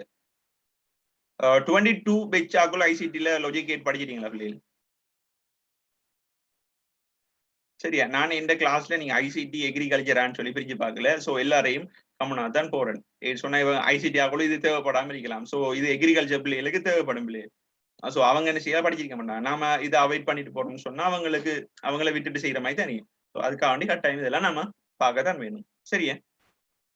22 பெச்சாக்குள்ள ஐசிடில லாஜிக் கேட் படிச்சிட்டீங்களா பிள்ளைகள்? சரியா? நான் இந்த கிளாஸ்ல நீங்க ஐசிடி எக்ரிகல்ச்சரான்னு சொல்லி பிரிச்சு பார்க்கல. சோ எல்லாரையும் கம்மனா தான் போறேன். சொன்னா ஐசிடி ஆக்குள்ள இது தேவைப்படாம இருக்கலாம். சோ இது எக்ரிகல்ச்சர் பிள்ளைகளுக்கு தேவைப்படும் பிள்ளைகள். சோ அவங்க என்ன செய்ய படிச்சிருக்க மாட்டாங்க. நாம இதை அவாய்ட் பண்ணிட்டு போறோம்னு சொன்னா அவங்கள விட்டுட்டு செய்யற மாதிரி தான். அதுக்காக வேண்டி கட்டாயம் இதெல்லாம் நம்ம பார்க்க தான் வேணும். சரியா?